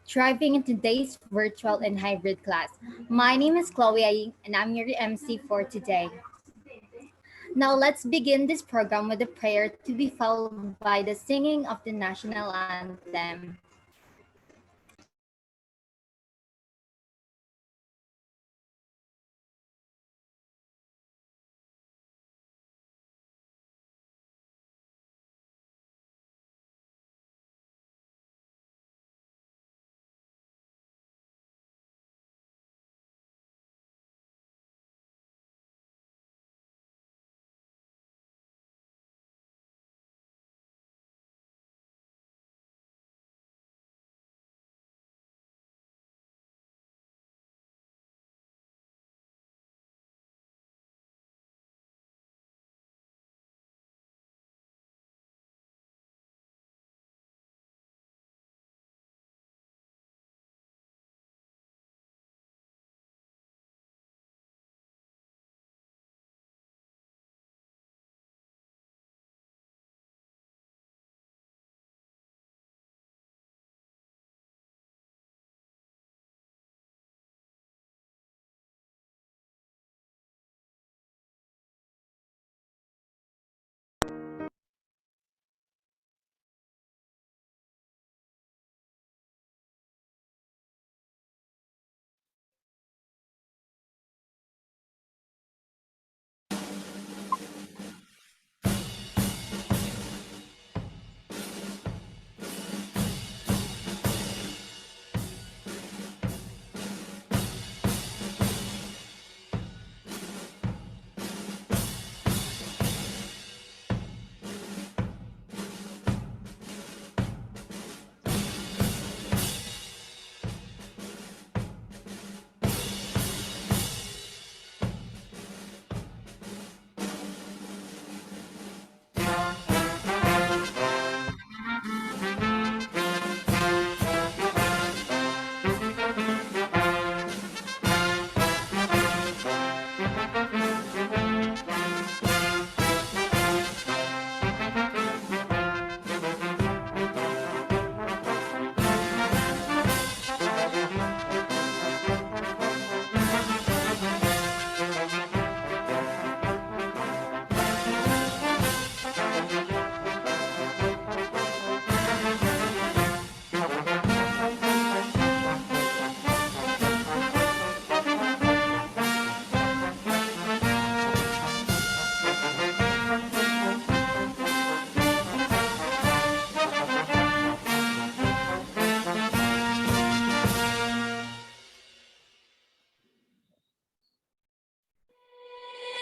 thriving in today's virtual and hybrid class. My name is Chloe and I'm your MC for today. Now let's begin this program with a prayer to be followed by the singing of the national anthem.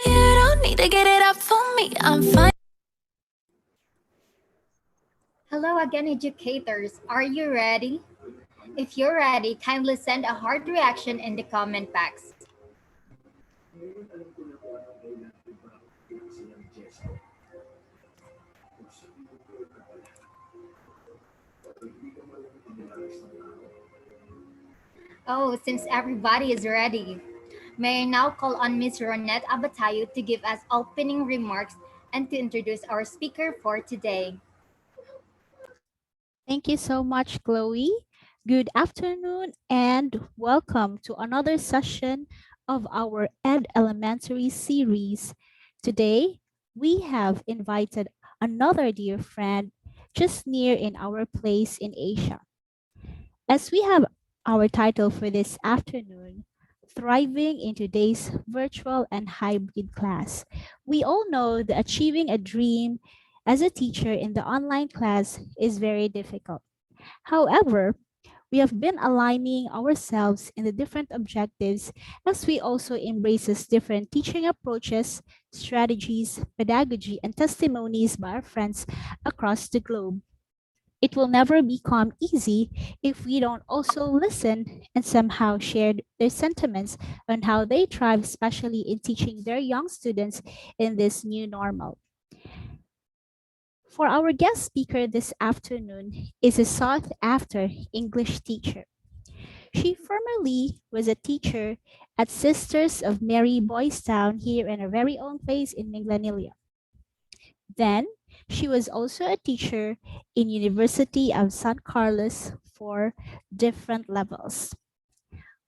You don't need to get it up for me, I'm fine. Hello again, educators. Are you ready? If you're ready, kindly send a heart reaction in the comment box. Oh, since everybody is ready, may I now call on Ms. Ronette Abatayo to give us opening remarks and to introduce our speaker for today. Thank you so much, Chloe. Good afternoon and welcome to another session of our Ed Elementary series. Today, we have invited another dear friend just near in our place in Asia. As we have our title for this afternoon, Thriving in Today's Virtual and Hybrid Class, we all know that achieving a dream as a teacher in the online class is very difficult. However, we have been aligning ourselves in the different objectives as we also embraces different teaching approaches, strategies, pedagogy, and testimonies by our friends across the globe. It will never become easy if we don't also listen and somehow share their sentiments on how they thrive, especially in teaching their young students in this new normal. For our guest speaker this afternoon is a sought after English teacher. She formerly was a teacher at Sisters of Mary Boys Town here in our very own place in Minglanilla. Then, she was also a teacher in University of San Carlos for different levels.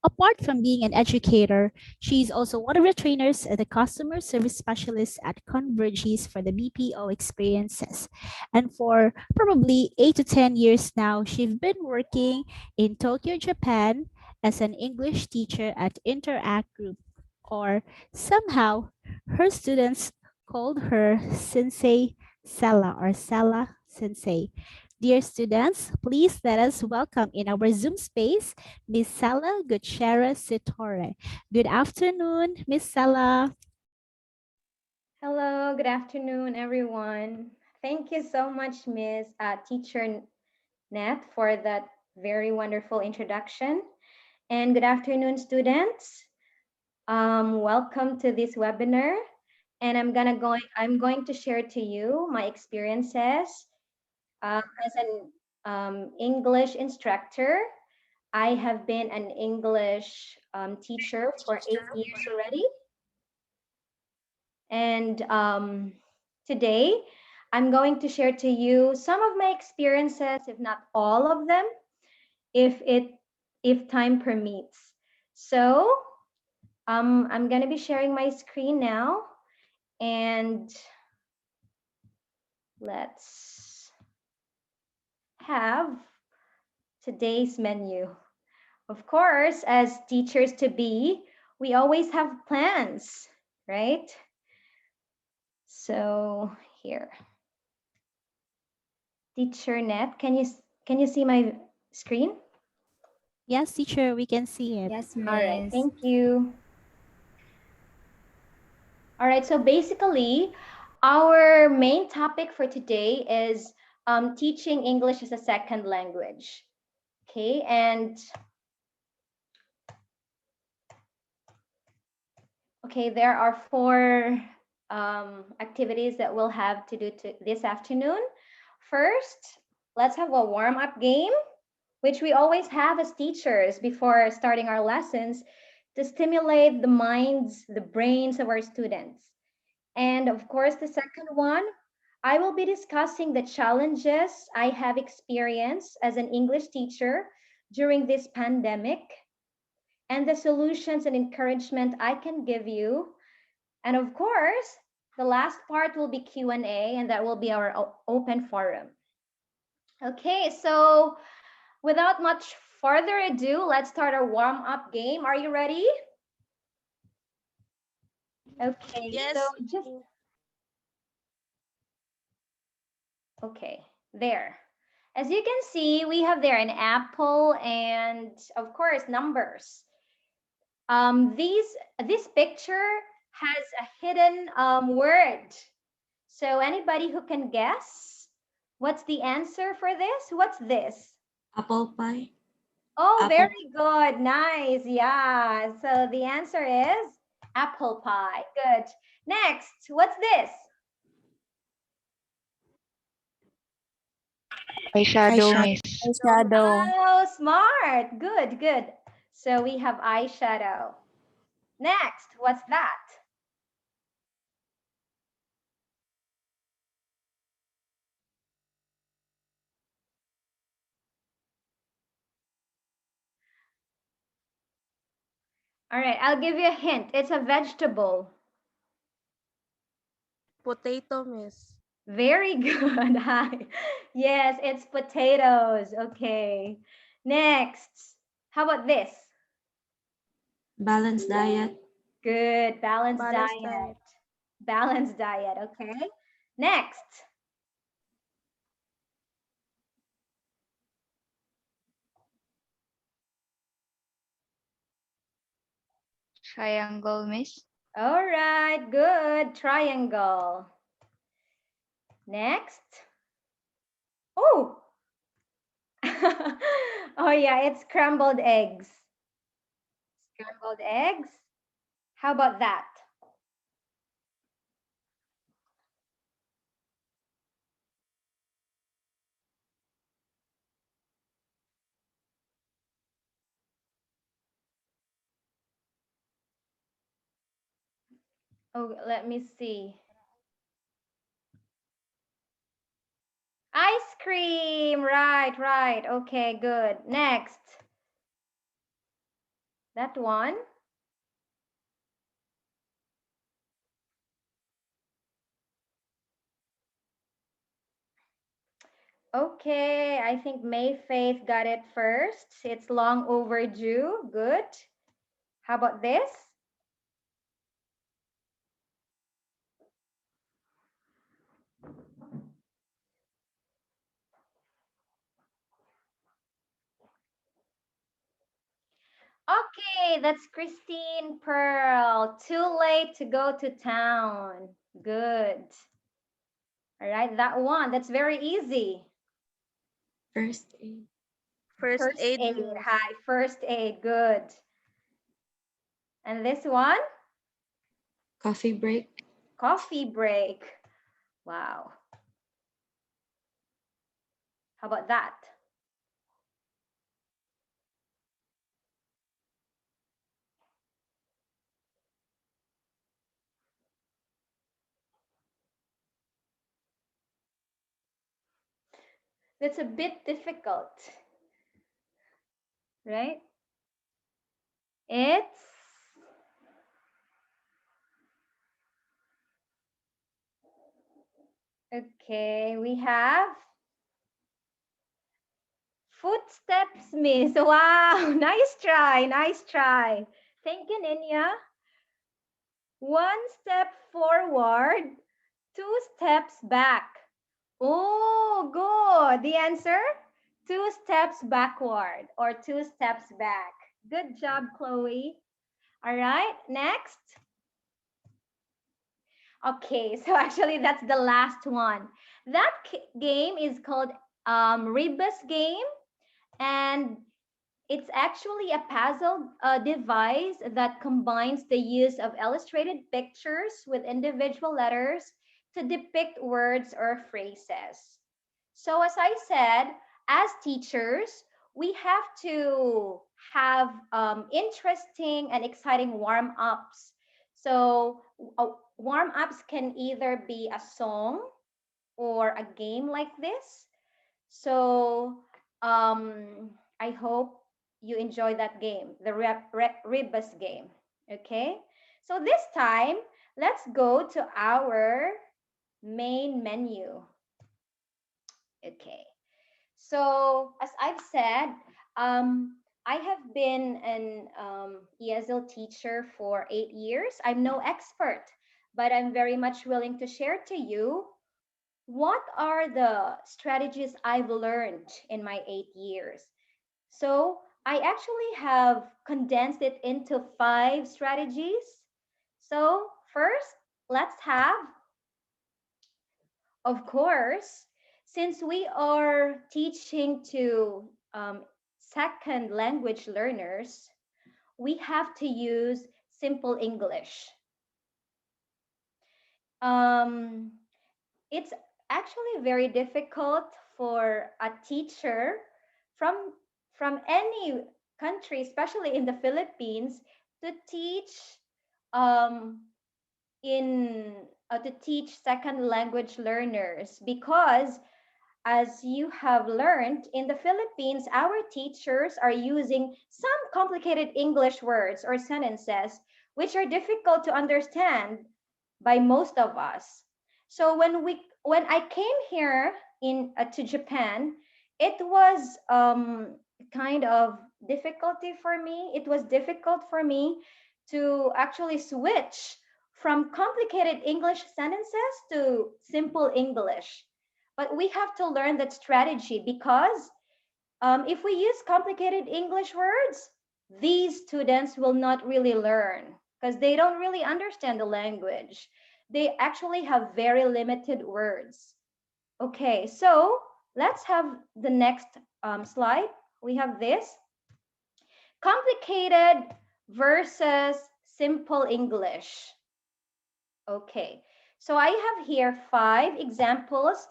Apart from being an educator, she's also one of the trainers and the customer service specialist at Convergys for the BPO experiences. And for probably 8 to 10 years now, she's been working in Tokyo, Japan as an English teacher at Interact Group, or somehow her students called her Sensei Xela or Xela Sensei. Dear students, please let us welcome in our Zoom space Miss Sala Gutierrez Sitore. Good afternoon, Miss Sala. Hello, good afternoon, everyone. Thank you so much, Miss Teacher Net, for that very wonderful introduction. And good afternoon, students. Welcome to this webinar. And I'm going to share to you my experiences as an English instructor. I have been an English teacher for 8 years already. And today, I'm going to share to you some of my experiences, if not all of them, if time permits. So I'm going to be sharing my screen now, and let's have today's menu. Of course, as teachers to be, we always have plans, right? So here. Teacher Net, can you see my screen? Yes, teacher, we can see it. Yes, All right, Miss. thank you. All right, so basically, our main topic for today is teaching English as a second language. Okay, and okay, there are four activities that we'll have to do this afternoon. First, let's have a warm-up game, which we always have as teachers before starting our lessons to stimulate the minds, the brains of our students. And of course, the second one, I will be discussing the challenges I have experienced as an English teacher during this pandemic and the solutions and encouragement I can give you. And of course, the last part will be Q&A, and that will be our open forum. Okay, so without much further ado, let's start our warm-up game. Are you ready? Okay, so Yes. just, okay, there. As you can see, we have there an apple and of course numbers. This picture has a hidden word. So anybody who can guess, what's the answer for this? What's this? Apple pie. Oh, Apple. very good. Nice. Yeah. So the answer is apple pie. Good. Next, what's this? Eyeshadow, miss. Eyeshadow. Oh, smart. Good, good. So we have eyeshadow. Next, what's that? All right, I'll give you a hint. It's a vegetable. Potato, miss. Very good. Hi. Yes, it's potatoes. Okay. Next, how about this? Balanced diet. Good. Balanced Balanced diet. diet. Balanced diet. Okay. Next. Triangle, miss. All right. Good. Triangle. Next. Oh. Oh, yeah. It's scrambled eggs. Scrambled eggs. How about that? Oh, let me see. Ice cream. Right, right. Okay, good. Next. That one. Okay, I think May Faith got it first. It's long overdue. Good. How about this? Okay, that's Christine Pearl. Too late to go to town. Good. All right, that one. That's very easy. First aid. First First aid, aid. miss. Hi, first aid. Good. And this one? Coffee break. Coffee break. Wow. How about that? That's a bit difficult, right? It's okay. We have footsteps, miss. Wow, nice try, nice try. Thank you, Ninya. One step forward, two steps back. Oh, good. The answer? Two steps backward or two steps back. Good job, Chloe. All right, next. Okay, so actually that's the last one. That game is called Ribbus Game, and it's actually a puzzle device that combines the use of illustrated pictures with individual letters to depict words or phrases. So, as I said, as teachers, we have to have interesting and exciting warm ups. So, warm ups can either be a song or a game like this. So, I hope you enjoy that game, the Ribbus game. Okay, so this time, let's go to our main menu. Okay, so as I've said, I have been an ESL teacher for 8 years. I'm no expert, but I'm very much willing to share to you what are the strategies I've learned in my 8 years. So I actually have condensed it into 5 strategies. So first, let's have, of course, since we are teaching to second language learners, we have to use simple English. Um, it's actually very difficult for a teacher from any country, especially in the Philippines, to teach um, in to teach second language learners, because as you have learned, in the Philippines, our teachers are using some complicated English words or sentences which are difficult to understand by most of us. So when I came here in to Japan, it was kind of difficulty for me. It was difficult for me to actually switch from complicated English sentences to simple English. But we have to learn that strategy, because if we use complicated English words, these students will not really learn because they don't really understand the language. They actually have very limited words. Okay, so let's have the next slide. We have this complicated versus simple English. Okay, so I have here 5 examples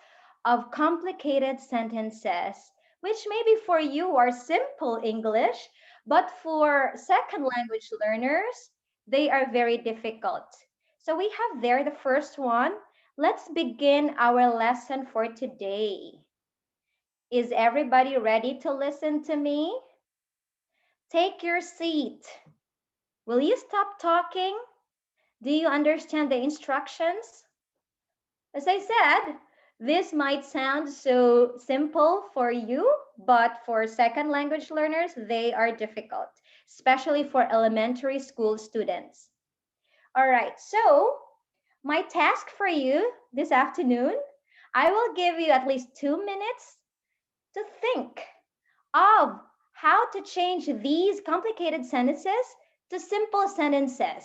of complicated sentences, which maybe for you are simple English, but for second language learners, they are very difficult. So we have there the first one. Let's begin our lesson for today. Is everybody ready to listen to me? Take your seat. Will you stop talking? Do you understand the instructions? As I said, this might sound so simple for you, but for second language learners, they are difficult, especially for elementary school students. All right, so my task for you this afternoon, I will give you at least 2 minutes to think of how to change these complicated sentences to simple sentences.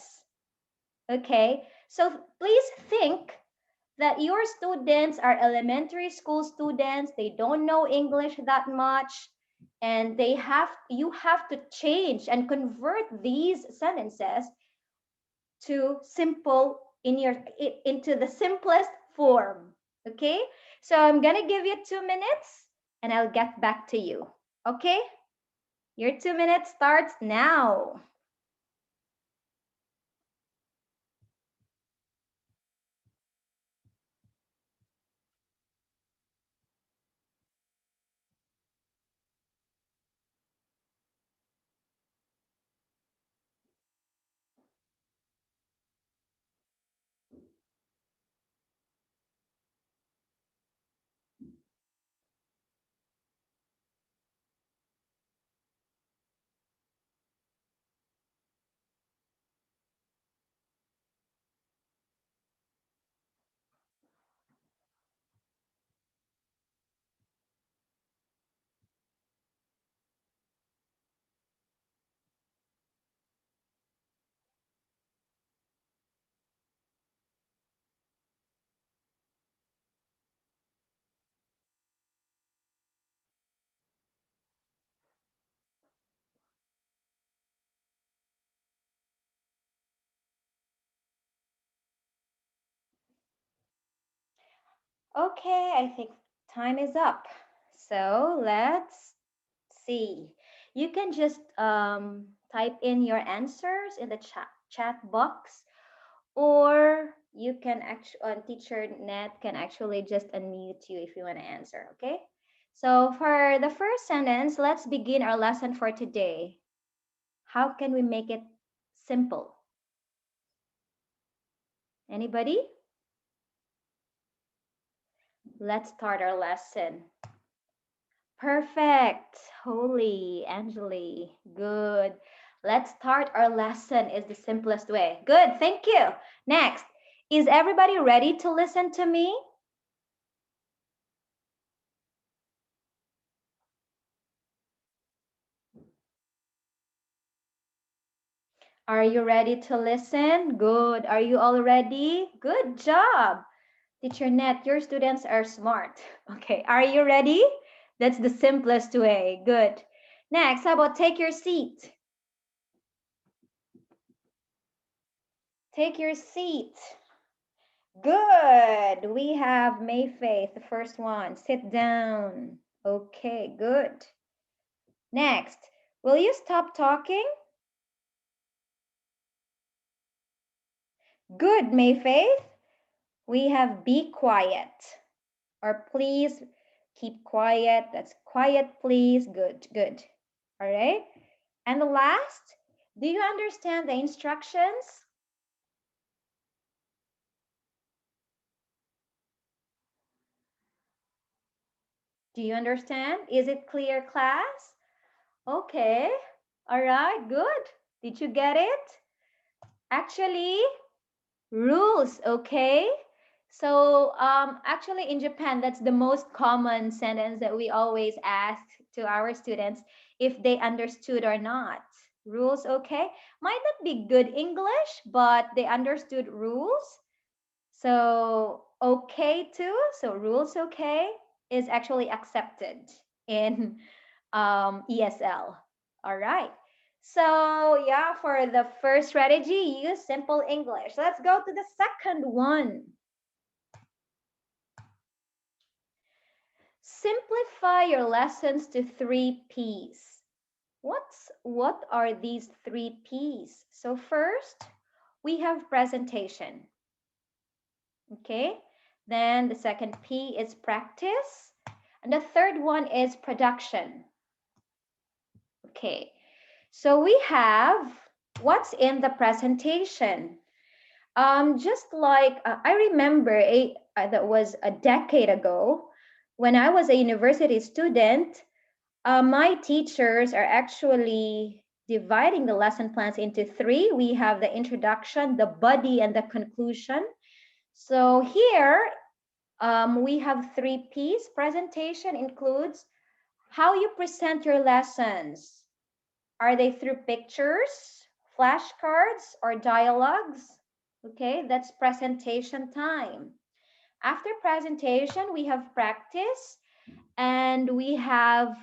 Okay, so please think that your students are elementary school students, they don't know English that much, and you have to change and convert these sentences to into the simplest form. Okay, so I'm gonna give you 2 minutes and I'll get back to you. Okay, your 2 minutes starts now. Okay, I think time is up. So let's see. You can just type in your answers in the chat box, or you can actually, on Teacher Net can actually just unmute you if you want to answer, okay? So for the first sentence, let's begin our lesson for today. How can we make it simple? Anybody? Let's start our lesson. Perfect. Holy, Angeli. Good. Let's start our lesson is the simplest way. Good. Thank you. Next. Is everybody ready to listen to me? Are you ready to listen? Good. Are you all ready? Good job. Teacher Net, your students are smart. Okay. Are you ready? That's the simplest way. Good. Next, how about take your seat? Take your seat. Good. We have Mayfaith, the first one. Sit down. Okay, good. Next, will you stop talking? Good, Mayfaith. We have be quiet. Or please keep quiet. That's quiet, please. Good, good. All right. And the last, do you understand the instructions? Do you understand? Is it clear, class? Okay. All right, good. Did you get it? Actually, rules, okay? So actually in Japan, that's the most common sentence that we always ask to our students if they understood or not. Rules, okay? Might not be good English, but they understood rules. So okay too, so rules okay is actually accepted in ESL. All right. So yeah, for the first strategy, use simple English. Let's go to the second one. Simplify your lessons to 3 P's. What are these 3 P's? So first, we have presentation. Okay. Then the second P is practice. And the third one is production. Okay, so we have what's in the presentation. Just like I remember that was a decade ago when I was a university student. My teachers are actually dividing the lesson plans into three. We have the introduction, the body, and the conclusion. So here we have 3 P's. Presentation includes how you present your lessons. Are they through pictures, flashcards, or dialogues? Okay, that's presentation time. After presentation, we have practice and we have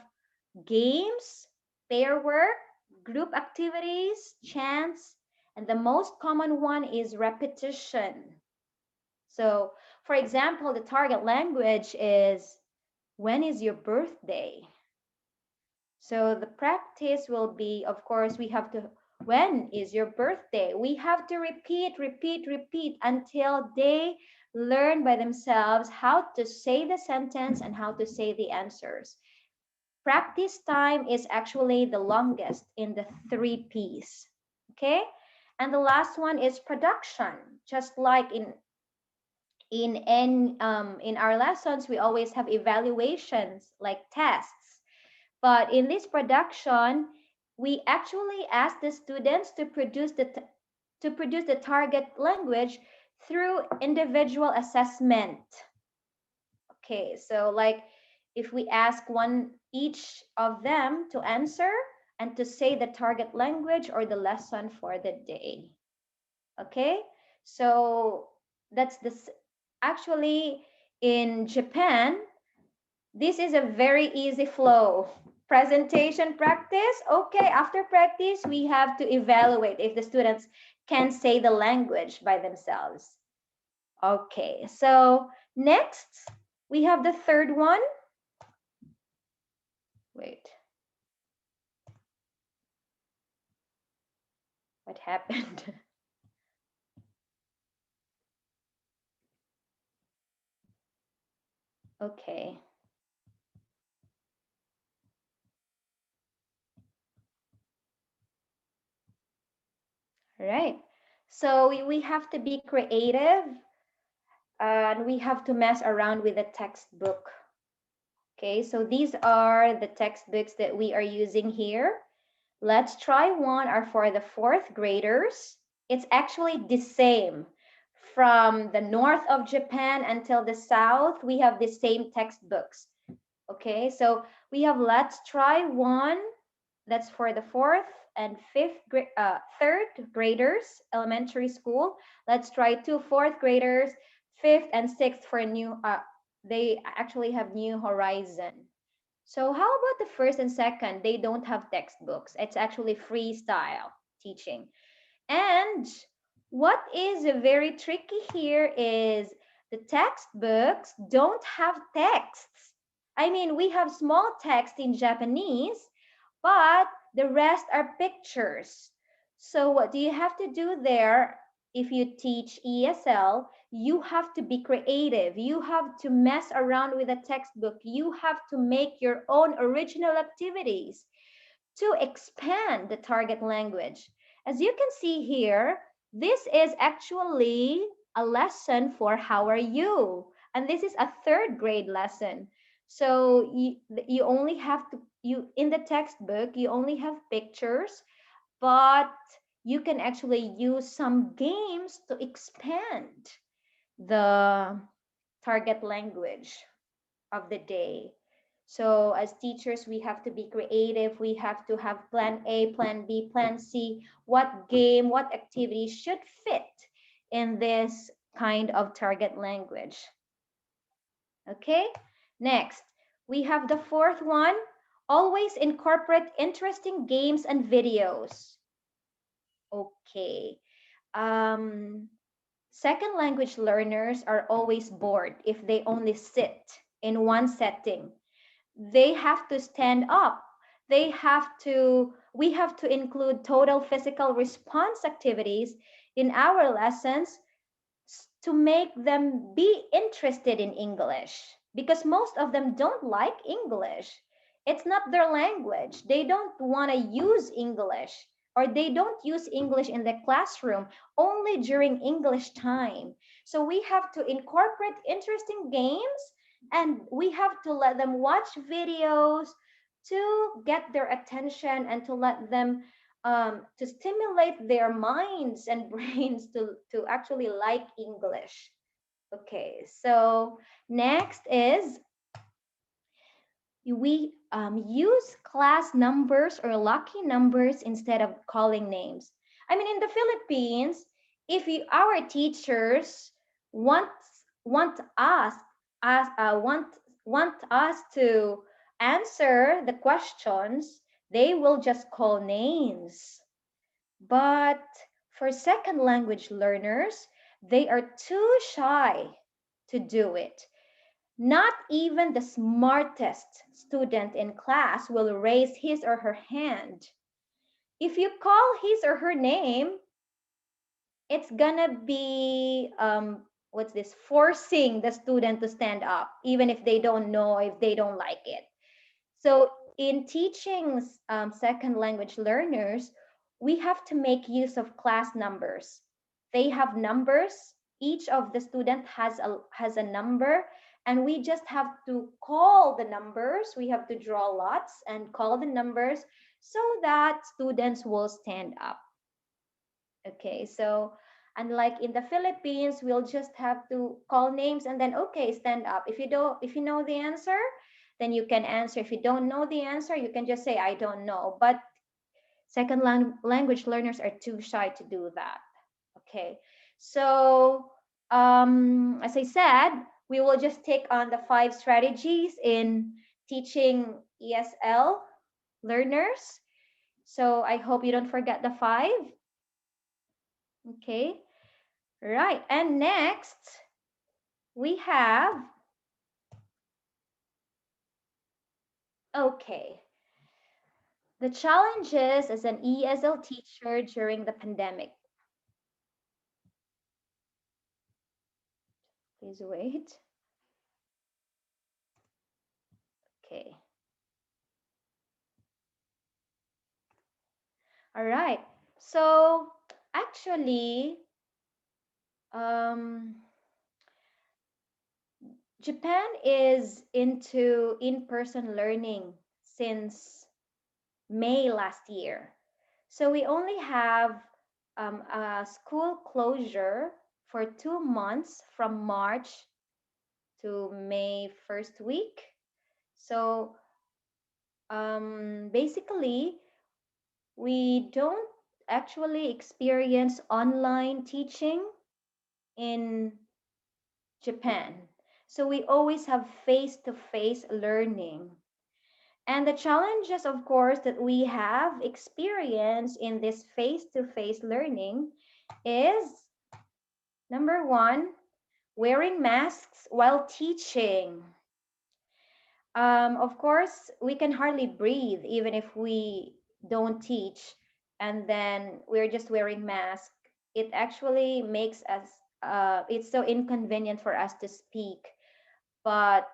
games, pair work, group activities, chants, and the most common one is repetition. So, for example, the target language is, when is your birthday? So the practice will be, of course, we have to, when is your birthday? We have to repeat, repeat, repeat until they learn by themselves how to say the sentence and how to say the answers. Practice time is actually the longest in the 3 P's. Okay? And the last one is production. Just like in our lessons, we always have evaluations like tests. But in this production, we actually ask the students to produce the target language through individual assessment. Okay, so like if we ask each of them to answer and to say the target language or the lesson for the day. Okay, so that's this. Actually, in Japan, this is a very easy flow. Presentation, practice. Okay, after practice, we have to evaluate if the students can say the language by themselves. Okay, so next, we have the third one. Wait. What happened? Okay. All right. So we have to be creative and we have to mess around with the textbook. Okay, so these are the textbooks that we are using here. Let's try one are for the 4th graders. It's actually the same. From the north of Japan until the south, we have the same textbooks. Okay, so we have let's try one. That's for the 4th and 3rd graders, elementary school. Let's try 2 4th graders, 5th and 6th for new, they actually have New Horizon. So how about the 1st and 2nd? They don't have textbooks. It's actually freestyle teaching. And what is very tricky here is the textbooks don't have texts. I mean, we have small text in Japanese, but the rest are pictures. So what do you have to do there? If you teach ESL, you have to be creative. You have to mess around with the textbook. You have to make your own original activities to expand the target language. As you can see here, this is actually a lesson for how are you? And this is a 3rd grade lesson. So you only have to, in the textbook, you only have pictures, but you can actually use some games to expand the target language of the day. So as teachers, we have to be creative. We have to have plan A, plan B, plan C. What game, what activity should fit in this kind of target language? Okay, next, we have the 4th one. Always incorporate interesting games and videos. Okay. Second language learners are always bored if they only sit in one setting. They have to stand up. We have to include total physical response activities in our lessons to make them be interested in English. because most of them don't like English. It's not their language. They don't want to use English, or they don't use English in the classroom, only during English time. So we have to incorporate interesting games, and we have to let them watch videos to get their attention and to let them to stimulate their minds and brains to actually like English. Okay, so next is we use class numbers or lucky numbers instead of calling names. I mean, in the Philippines, if our teachers want want us as want us to answer the questions, they will just call names. But for second language learners, they are too shy to do it. Not even the smartest student in class will raise his or her hand. If you call his or her name, it's gonna be what's this, forcing the student to stand up, even if they don't know, if they don't like it. So in teaching second language learners, we have to make use of class numbers. They have numbers. Each of the student has a number, and we just have to call the numbers. We have to draw lots and call the numbers so that students will stand up. Okay, so unlike in the Philippines, we'll just have to call names and then okay, stand up. If you know the answer, then you can answer. If you don't know the answer, you can just say I don't know. But second language learners are too shy to do that. Okay, so as I said, we will just take on the 5 strategies in teaching ESL learners. So I hope you don't forget the 5. Okay, right. And next, we have, okay, the challenges as an ESL teacher during the pandemic. Please wait. Okay. All right. So actually, um, Japan is into in-person learning since May last year. So we only have a school closure for 2 months from March to May first week. So basically, we don't actually experience online teaching in Japan. So we always have face-to-face learning. And the challenges, of course, that we have experienced in this face-to-face learning is number 1, wearing masks while teaching. Of course, we can hardly breathe even if we don't teach and then we're just wearing masks. It actually makes us, it's so inconvenient for us to speak. But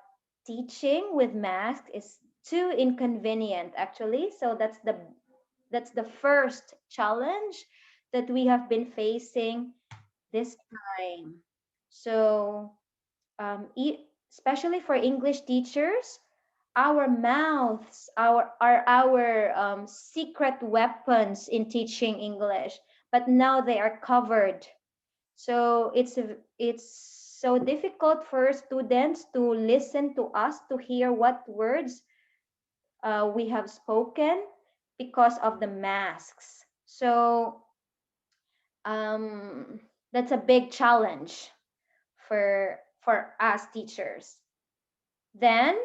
teaching with masks is too inconvenient actually. So that's the first challenge that we have been facing this time. So especially for English teachers, our mouths are our secret weapons in teaching English, but now they are covered. So it's so difficult for students to listen to us, to hear what words we have spoken because of the masks. So that's a big challenge for us teachers. Then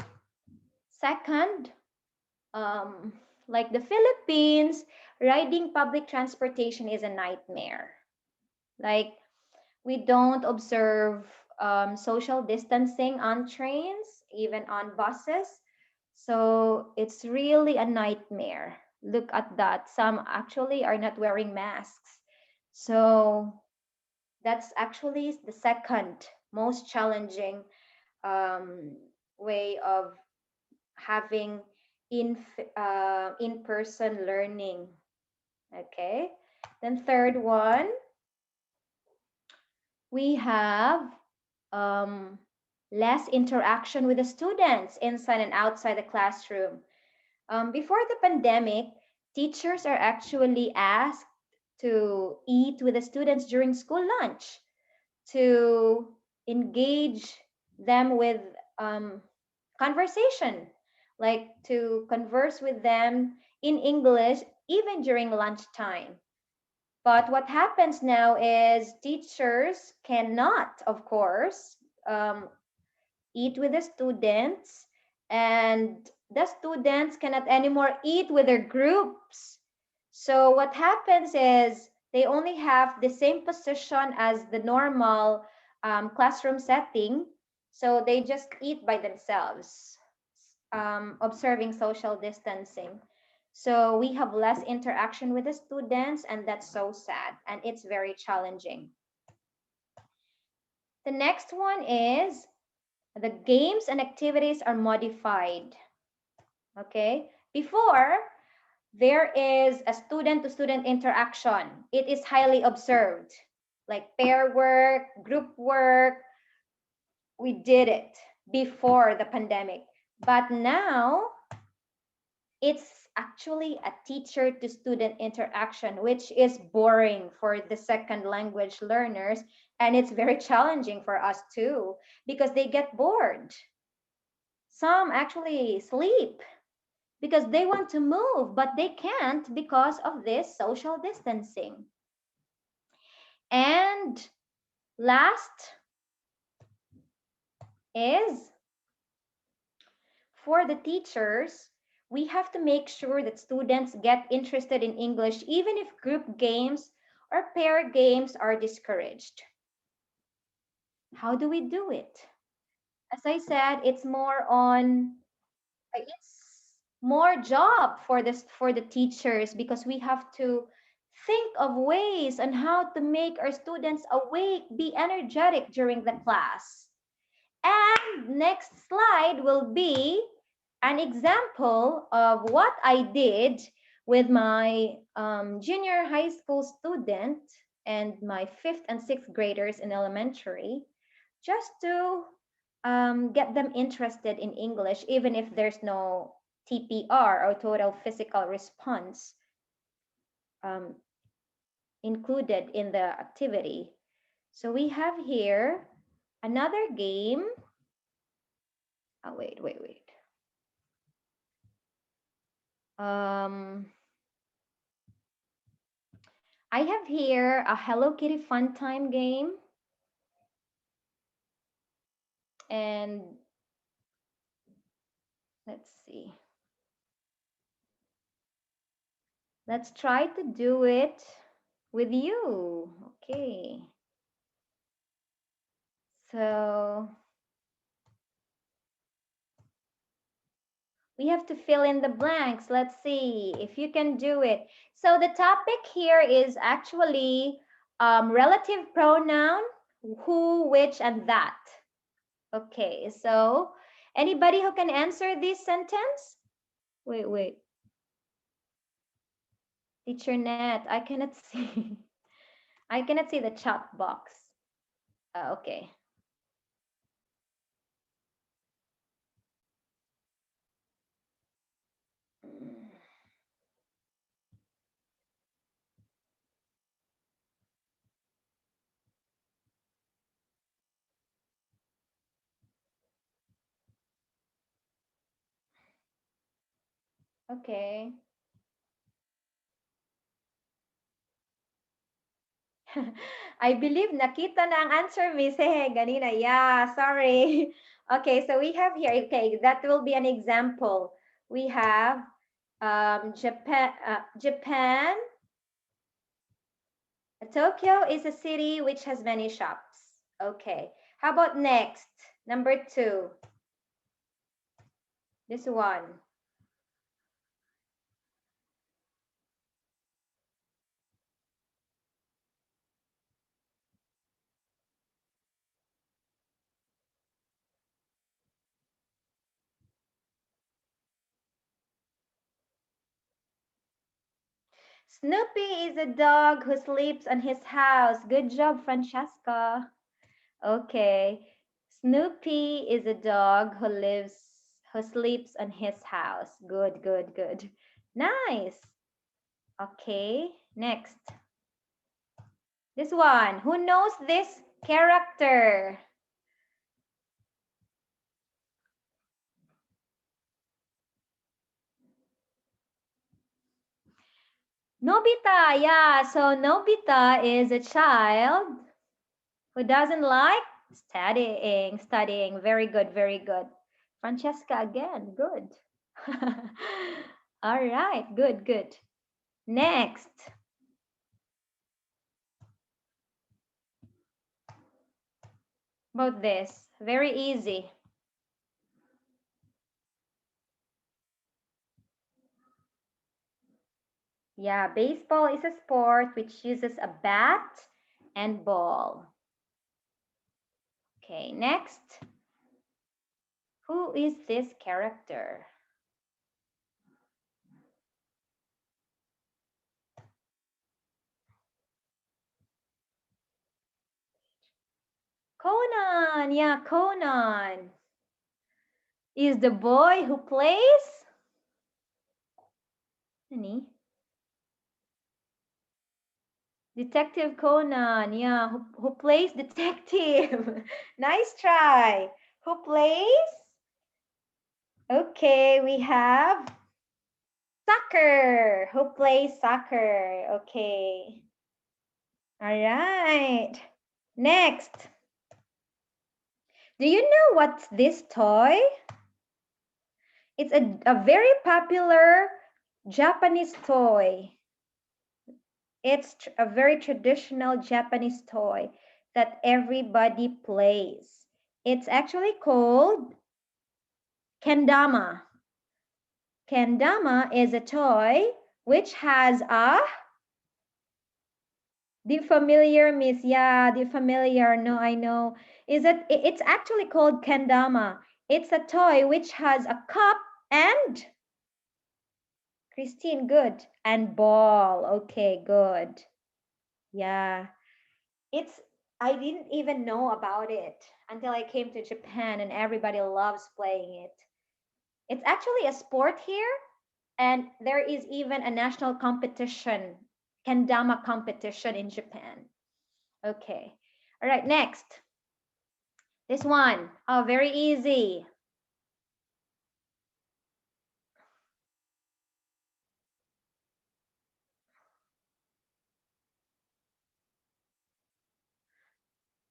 second, like the Philippines, riding public transportation is a nightmare. Like we don't observe social distancing on trains, even on buses. So it's really a nightmare. Look at that. Some actually are not wearing masks. So that's actually the second most challenging way of having in-person learning. Okay. Then third one, we have less interaction with the students inside and outside the classroom. Before the pandemic, teachers are actually asked to eat with the students during school lunch, to engage them with conversation, like to converse with them in English even during lunchtime. But what happens now is teachers cannot, of course, um, eat with the students, and the students cannot anymore eat with their groups. So what happens is they only have the same position as the normal classroom setting. So they just eat by themselves, observing social distancing. So we have less interaction with the students, and that's so sad, and it's very challenging. The next one is the games and activities are modified. Okay, before there is a student to student interaction, it is highly observed, like pair work, group work. We did it before the pandemic, but now it's actually a teacher to student interaction, which is boring for the second language learners, and it's very challenging for us too, because they get bored. Some actually sleep because they want to move, but they can't because of this social distancing. And last is for the teachers, we have to make sure that students get interested in English, even if group games or pair games are discouraged. How do we do it? As I said, it's more job for the teachers, because we have to think of ways on how to make our students awake, be energetic during the class. And next slide will be an example of what I did with my junior high school student and my fifth and sixth graders in elementary, just to get them interested in English, even if there's no TPR or total physical response um, included in the activity. So we have here another game. Oh, wait. Um, I have here a Hello Kitty Fun Time game. And let's see. Let's try to do it with you. Okay. So we have to fill in the blanks. Let's see if you can do it. So the topic here is actually relative pronoun, who, which, and that. Okay, so anybody who can answer this sentence? Wait. Teacher Net, I cannot see. I cannot see the chat box. Okay. Okay. I believe nakita na ang answer, Miss ganina. Yeah, sorry. Okay, so we have here, okay, that will be an example. We have Japan. Tokyo is a city which has many shops. Okay, how about next? Number 2. This one. Snoopy is a dog who sleeps on his house. Good job, Francesca. Okay. Snoopy is a dog who sleeps on his house. Good, good, good. Nice. Okay, next. This one. Who knows this character? Nobita. Yeah, so Nobita is a child who doesn't like studying. Very good, very good. Francesca again, good. All right, good, good. Next. About this, very easy. Yeah, baseball is a sport which uses a bat and ball. Okay, next. Who is this character? Conan. Yeah, Conan is the boy who plays. Nani? Detective Conan. Yeah, who plays detective? Nice try. Who plays? Okay, we have soccer. Who plays soccer? Okay. All right. Next. Do you know what's this toy? It's a very popular Japanese toy. It's a very traditional Japanese toy that everybody plays. It's actually called kendama. Kendama is a toy which has a the familiar, Miss. Yeah, the familiar. No, I know. It's actually called kendama. It's a toy which has a cup and Christine, good. And ball. Okay, good. Yeah. I didn't even know about it until I came to Japan and everybody loves playing it. It's actually a sport here and there is even a national competition, kendama competition in Japan. Okay. All right, next. This one. Oh, very easy.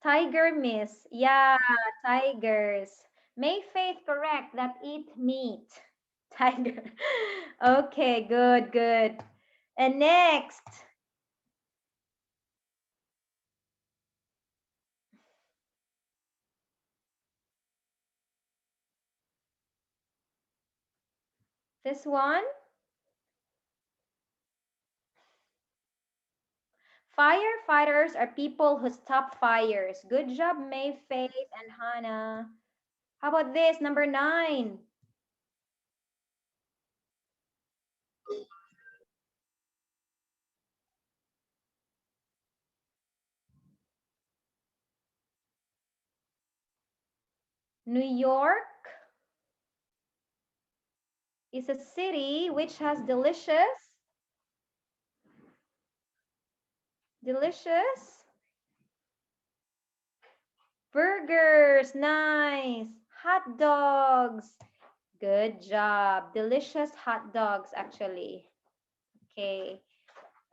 Tiger, miss. Yeah, tigers. May Faith correct that eat meat. Tiger. Okay, good, good. And next. This one. Firefighters are people who stop fires. Good job, May Faith and Hannah. How about this, number 9? New York is a city which has delicious burgers. Nice. Hot dogs. Good job. Delicious hot dogs, actually. Okay.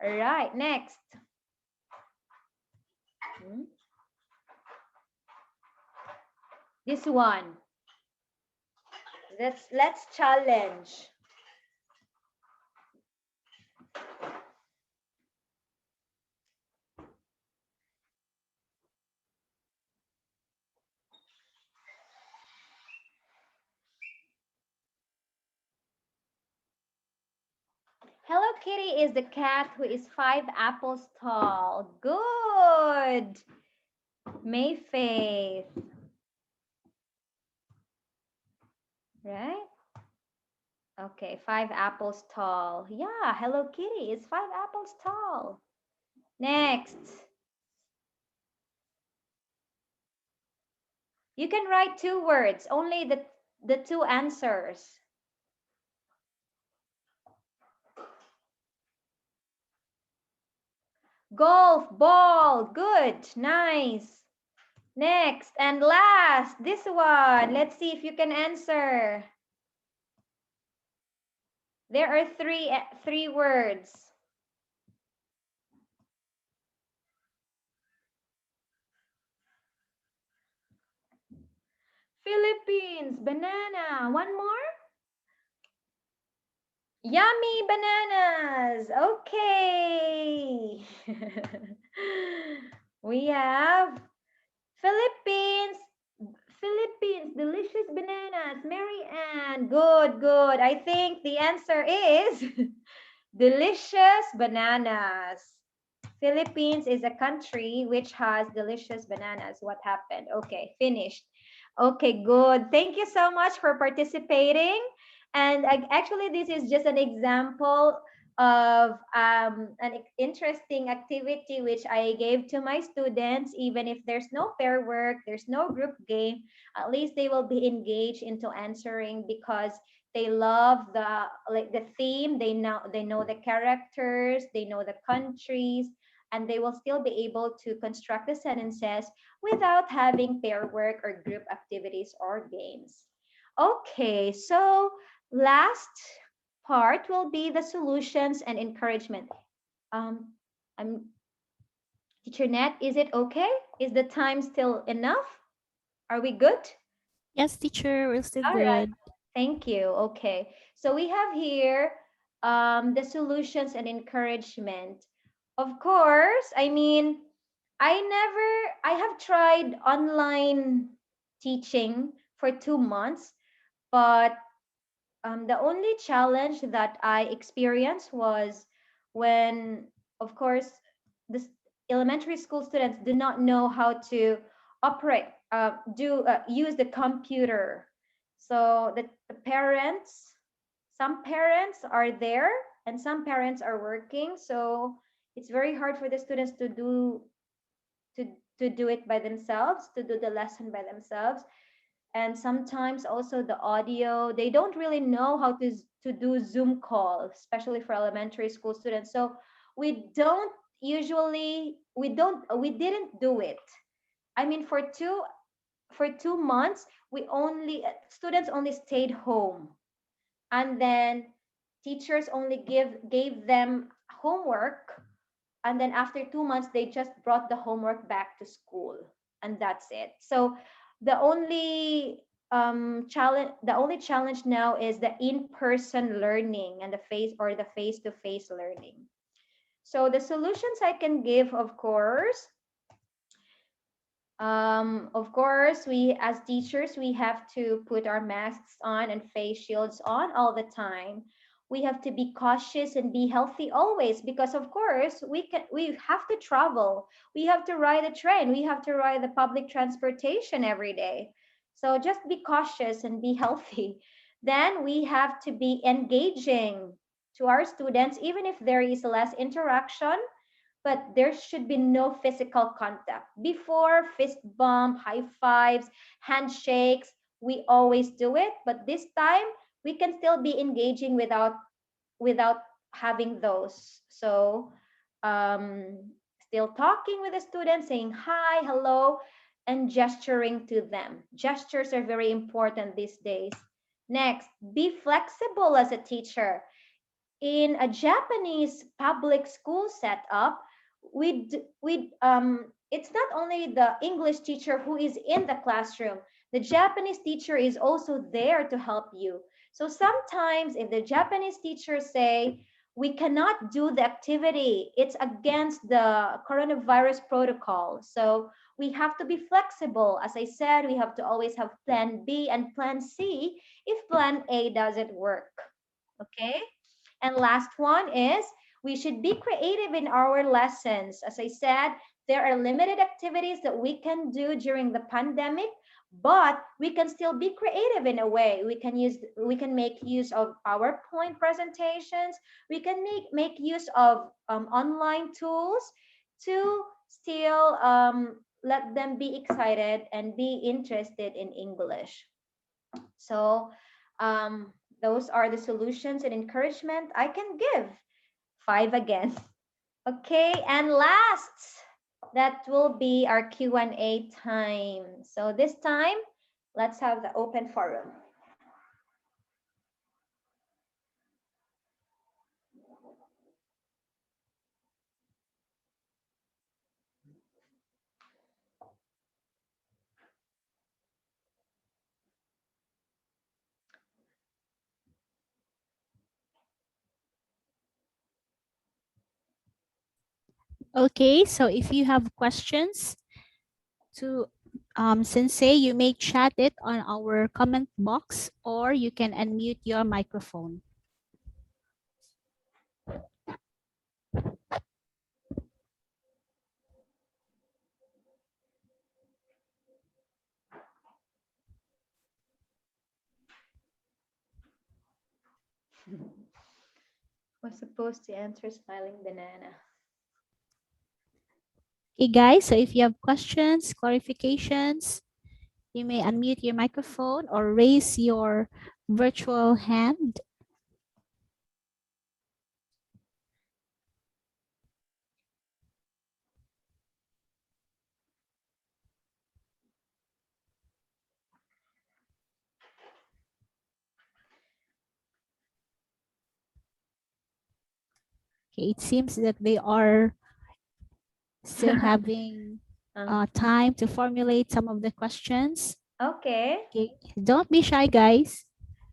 All right, next. This one. Let's challenge. Hello Kitty is the cat who is 5 apples tall. Good. May Faith. Right? Okay, 5 apples tall. Yeah, Hello Kitty is 5 apples tall. Next. You can write 2 words, only the 2 answers. Golf ball. Good. Nice. Next and last, this one. Let's see if you can answer. There are three words. Philippines, banana. One more. Yummy bananas. Okay. We have Philippines. Philippines, delicious bananas. Mary Ann. Good, good. I think the answer is delicious bananas. Philippines is a country which has delicious bananas. What happened? Okay, finished. Okay, good. Thank you so much for participating. And actually, this is just an example of an interesting activity which I gave to my students. Even if there's no pair work, there's no group game, at least they will be engaged into answering because they love the theme. They know the characters, they know the countries, and they will still be able to construct the sentences without having pair work or group activities or games. Okay, so last part will be the solutions and encouragement. Um, I'm Teacher Net, is it okay? Is the time still enough? Are we good? Yes, teacher, we're still All right. good. Thank you. Okay. So we have here the solutions and encouragement. Of course, I have tried online teaching for 2 months, but the only challenge that I experienced was when, of course, the elementary school students do not know how to operate, use the computer. So the parents, some parents are there and some parents are working. So it's very hard for the students to, to do it by themselves, to do the lesson by themselves. And sometimes also the audio, they don't really know how to do Zoom call, especially for elementary school students. So we didn't do it. I mean, for 2 months, we only students only stayed home, and then teachers only gave them homework, and then after 2 months they just brought the homework back to school, and that's it. So the only challenge now is the in-person learning and the face-to-face learning. So the solutions I can give, of course, we as teachers, we have to put our masks on and face shields on all the time. We have to be cautious and be healthy always because, of course, we have to travel. We have to ride a train. We have to ride the public transportation every day. So just be cautious and be healthy. Then we have to be engaging to our students, even if there is less interaction, but there should be no physical contact. Before, fist bump, high fives, handshakes, we always do it, but this time we can still be engaging without having those. So still talking with the students, saying hi, hello, and gesturing to them. Gestures are very important these days. Next, be flexible as a teacher. In a Japanese public school setup, it's not only the English teacher who is in the classroom. The Japanese teacher is also there to help you. So sometimes if the Japanese teacher say, we cannot do the activity, it's against the coronavirus protocol. So we have to be flexible. As I said, we have to always have plan B and plan C if plan A doesn't work. Okay? And last one is we should be creative in our lessons. As I said, there are limited activities that we can do during the pandemic, but we can still be creative in a way. We can make use of PowerPoint presentations. We can make use of online tools to still let them be excited and be interested in English. So those are the solutions and encouragement I can give. 5 again. Okay, and last, that will be our Q&A time. So this time, let's have the open forum. Okay, so if you have questions to Sensei, you may chat it on our comment box or you can unmute your microphone. Was supposed to answer smiling banana. Okay, guys, so if you have questions, clarifications, you may unmute your microphone or raise your virtual hand. Okay, it seems that they are still having time to formulate some of the questions. Okay, Okay, don't be shy, guys.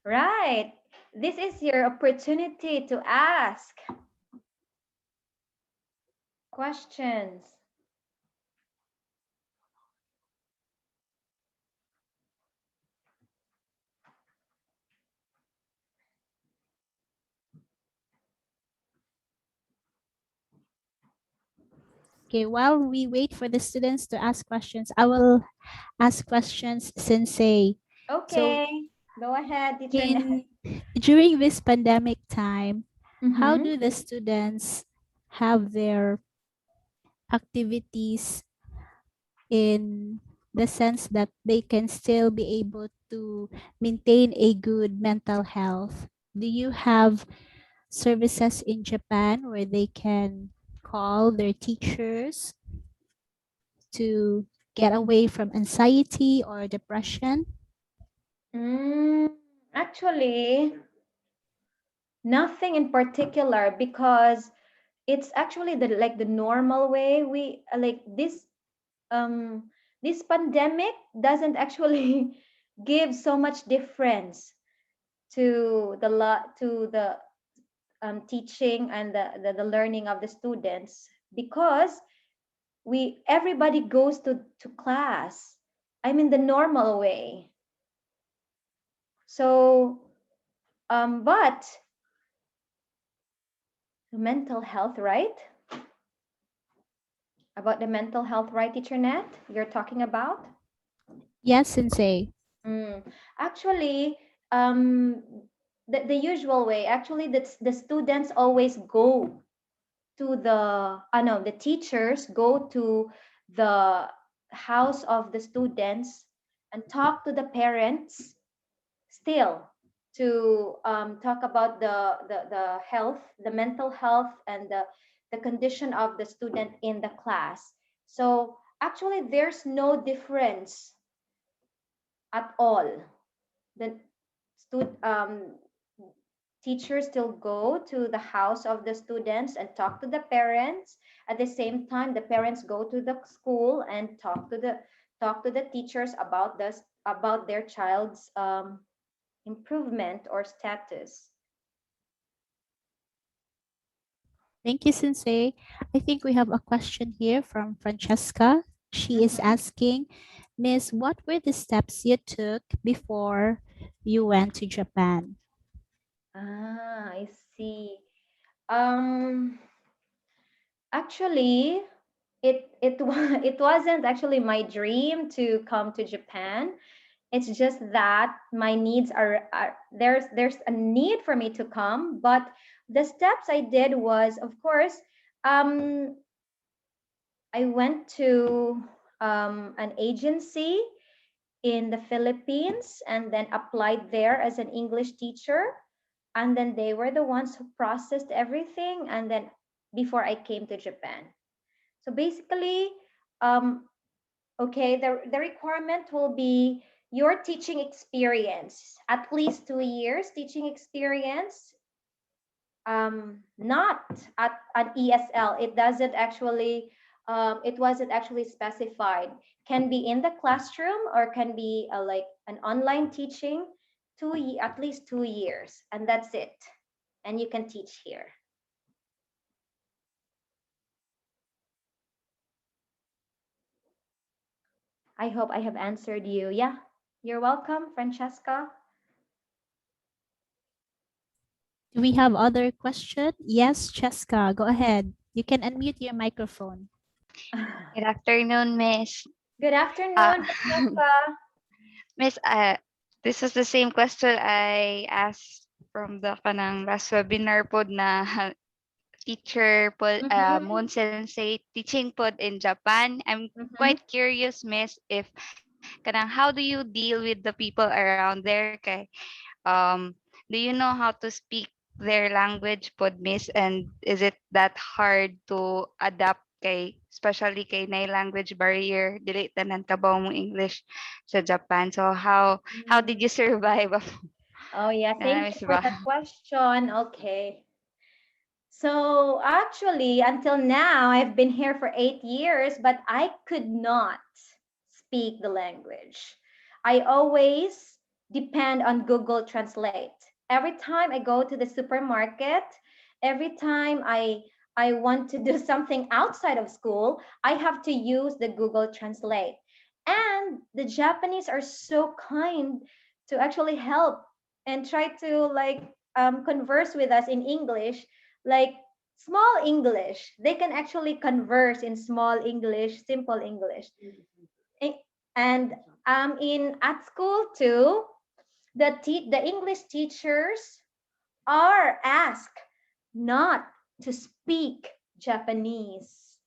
right. This is your opportunity to ask questions. Okay, while we wait for the students to ask questions, I will ask questions, Sensei. So Okay, go ahead, teacher. during this pandemic time, how Mm-hmm. do the students have their activities in the sense that they can still be able to maintain a good mental health? Do you have services in Japan where they can call their teachers to get away from anxiety or depression? Mm, actually, nothing in particular, because it's actually the normal way we like um this pandemic doesn't actually give so much difference to the teaching and the learning of the students, because we everybody goes to class, I mean the normal way. So but mental health, right? About the mental health, right, teacher Nat, you're talking about? Yes, Sensei. Mm. Actually, um, the usual way, actually, the students always go to no, the teachers go to the house of the students and talk to the parents still to talk about the health, the mental health, and the condition of the student in the class. So actually, there's no difference at all. The teachers still go to the house of the students and talk to the parents. At the same time, the parents go to the school and talk to the teachers about this, about their child's improvement or status. Thank you, Sensei. I think we have a question here from Francesca. She is Mhm. asking, Miss, what were the steps you took before you went to Japan? I see. Um, actually, it wasn't actually my dream to come to Japan. It's just that my needs are there's a need for me to come, but the steps I did was, of course, um, I went to an agency in the Philippines and then applied there as an English teacher. And then they were the ones who processed everything. And then before I came to Japan. So basically, um, okay, the requirement will be your teaching experience, at least 2 years teaching experience, not at an ESL. It doesn't actually, it wasn't actually specified. Can be in the classroom or can be like an online teaching, at least 2 years, and that's it. And you can teach here. I hope I have answered you. Yeah, you're welcome, Francesca. Do we have other question? Yes, Cheska, go ahead. You can unmute your microphone. Good afternoon, Miss. Good Uh, afternoon, Francesca. Miss, this is the same question I asked from the kanang last webinar pod na teacher pod, Mhm, Moon Sensei teaching pod in Japan. I'm mhm. quite curious, Miss, if kanang how do you deal with the people around there? Kay, do you know how to speak their language pod, Miss? And is it that hard to adapt kay especially kay na language barrier dili tanan kabaw mo English sa Japan? So how did you survive? Oh, yeah. Thank you Miss for ba? the question. Okay. So actually, until now, I've been here for 8 years, but I could not speak the language. I always depend on Google Translate. Every time I go to the supermarket, every time I want to do something outside of school, I have to use the Google Translate. And the Japanese are so kind to actually help and try to like converse with us in English, like small English. They can actually converse in small English, simple English. And in at school too, the English teachers are asked not to speak Japanese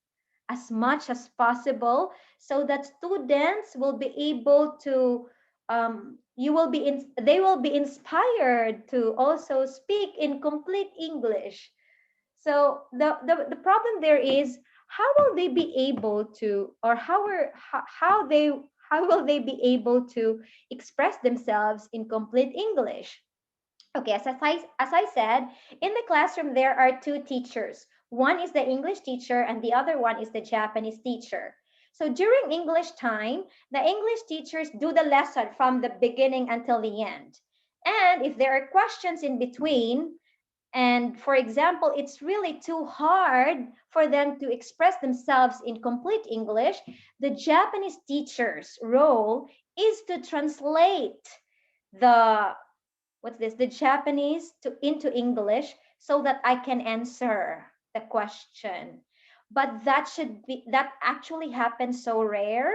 as much as possible so that students will be able to they will be inspired to also speak in complete English. So the problem there is, how will they be able to, or how will they be able to express themselves in complete English? Okay, as I said, in the classroom there are two teachers. One is the English teacher and the other one is the Japanese teacher. So during English time, the English teachers do the lesson from the beginning until the end. And if there are questions in between, and for example, it's really too hard for them to express themselves in complete English, the Japanese teacher's role is to translate the the Japanese to into English so that I can answer the question. But that actually happens so rare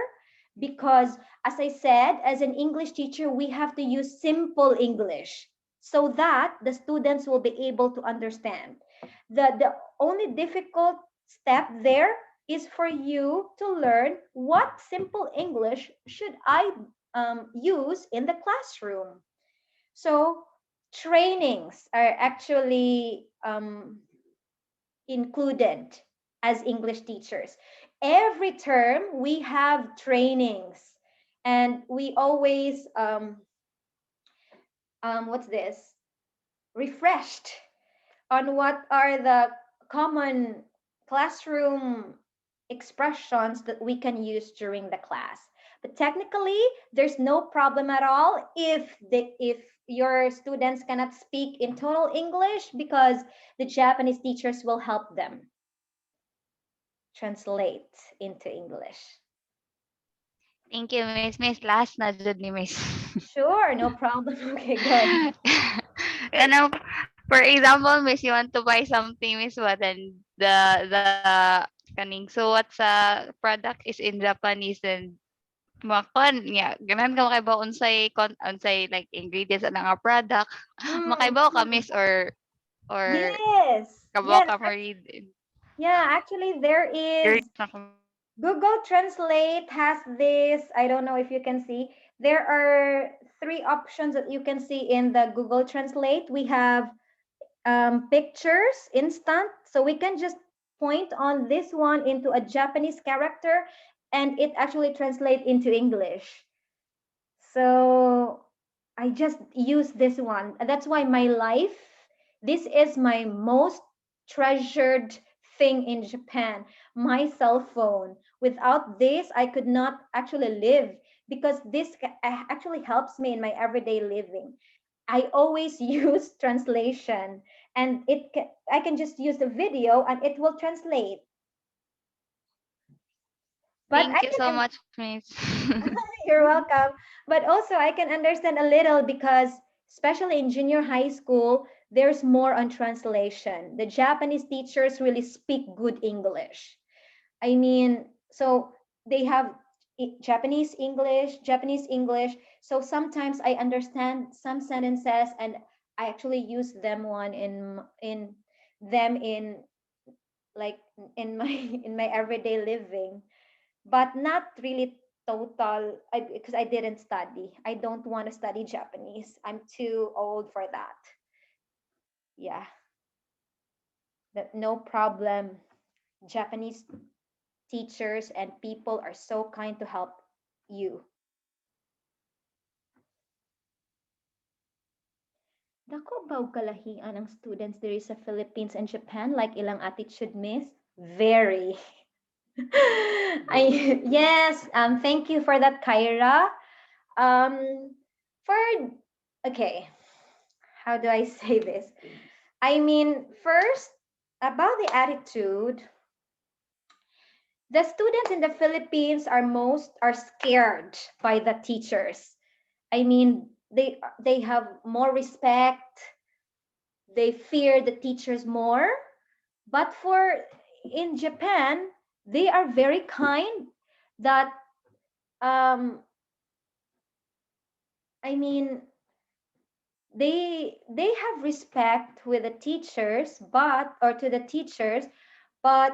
because, as I said, as an English teacher, we have to use simple English so that the students will be able to understand. The only difficult step there is for you to learn what simple English should I use in the classroom. So trainings are actually included as English teachers. Every term we have trainings, and we always what's this refreshed on what are the common classroom expressions that we can use during the class. But technically, there's no problem at all if your students cannot speak in total English, because the Japanese teachers will help them translate into English. Thank you, Miss. Miss, last na jud ni Miss. Sure, no problem. Okay, go ahead. Ano, for example, Miss, you want to buy something, Miss, what, and the kaning so what's a product is in Japanese and makon nga ganan ka makaibaw unsay like ingredients ng nga product makaibaw ka miss or Yes. kabaw Yes. ka mo read Yeah, actually there is Google Translate has this. I don't know if you can see. There are three options that you can see in the Google Translate. We have pictures, instant. So we can just point on this one into a Japanese character and it actually translates into English. So I just use this one. That's why this is my most treasured thing in Japan, my cell phone. Without this, I could not actually live because this actually helps me in my everyday living. I always use translation and I can just use the video and it will translate. But thank you so much miss You're welcome. But also, I can understand a little because, especially in junior high school, there's more on translation. The Japanese teachers really speak good English. I mean, so they have Japanese English. So sometimes I understand some sentences and I actually use them in like in my in my everyday living, but not really total because I didn't study. I don't want to study Japanese. I'm too old for that. Yeah, no problem. Japanese teachers and people are so kind to help you. Dako ba og kalahian ang students diri sa Philippines and Japan like ilang attitude miss? Very. Yes, thank you for that, Kyra. For okay, how do I say this? I mean, first about the attitude, the students in the Philippines are scared by the teachers. I mean, they have more respect. They fear the teachers more. But for in Japan, they are very kind. That I mean, they have respect with the teachers, but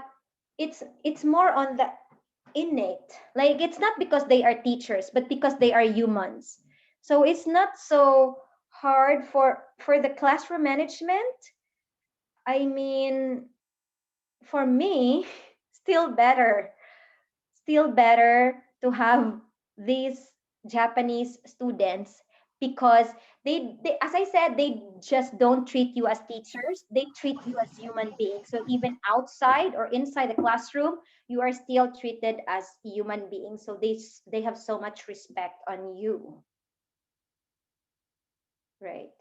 it's more on the innate. Like it's not because they are teachers, but because they are humans. So it's not so hard for the classroom management. I mean, for me, still better still better to have these Japanese students because they as I said, they just don't treat you as teachers, they treat you as human beings. So even outside or inside the classroom, you are still treated as human beings. So they have so much respect on you. Right.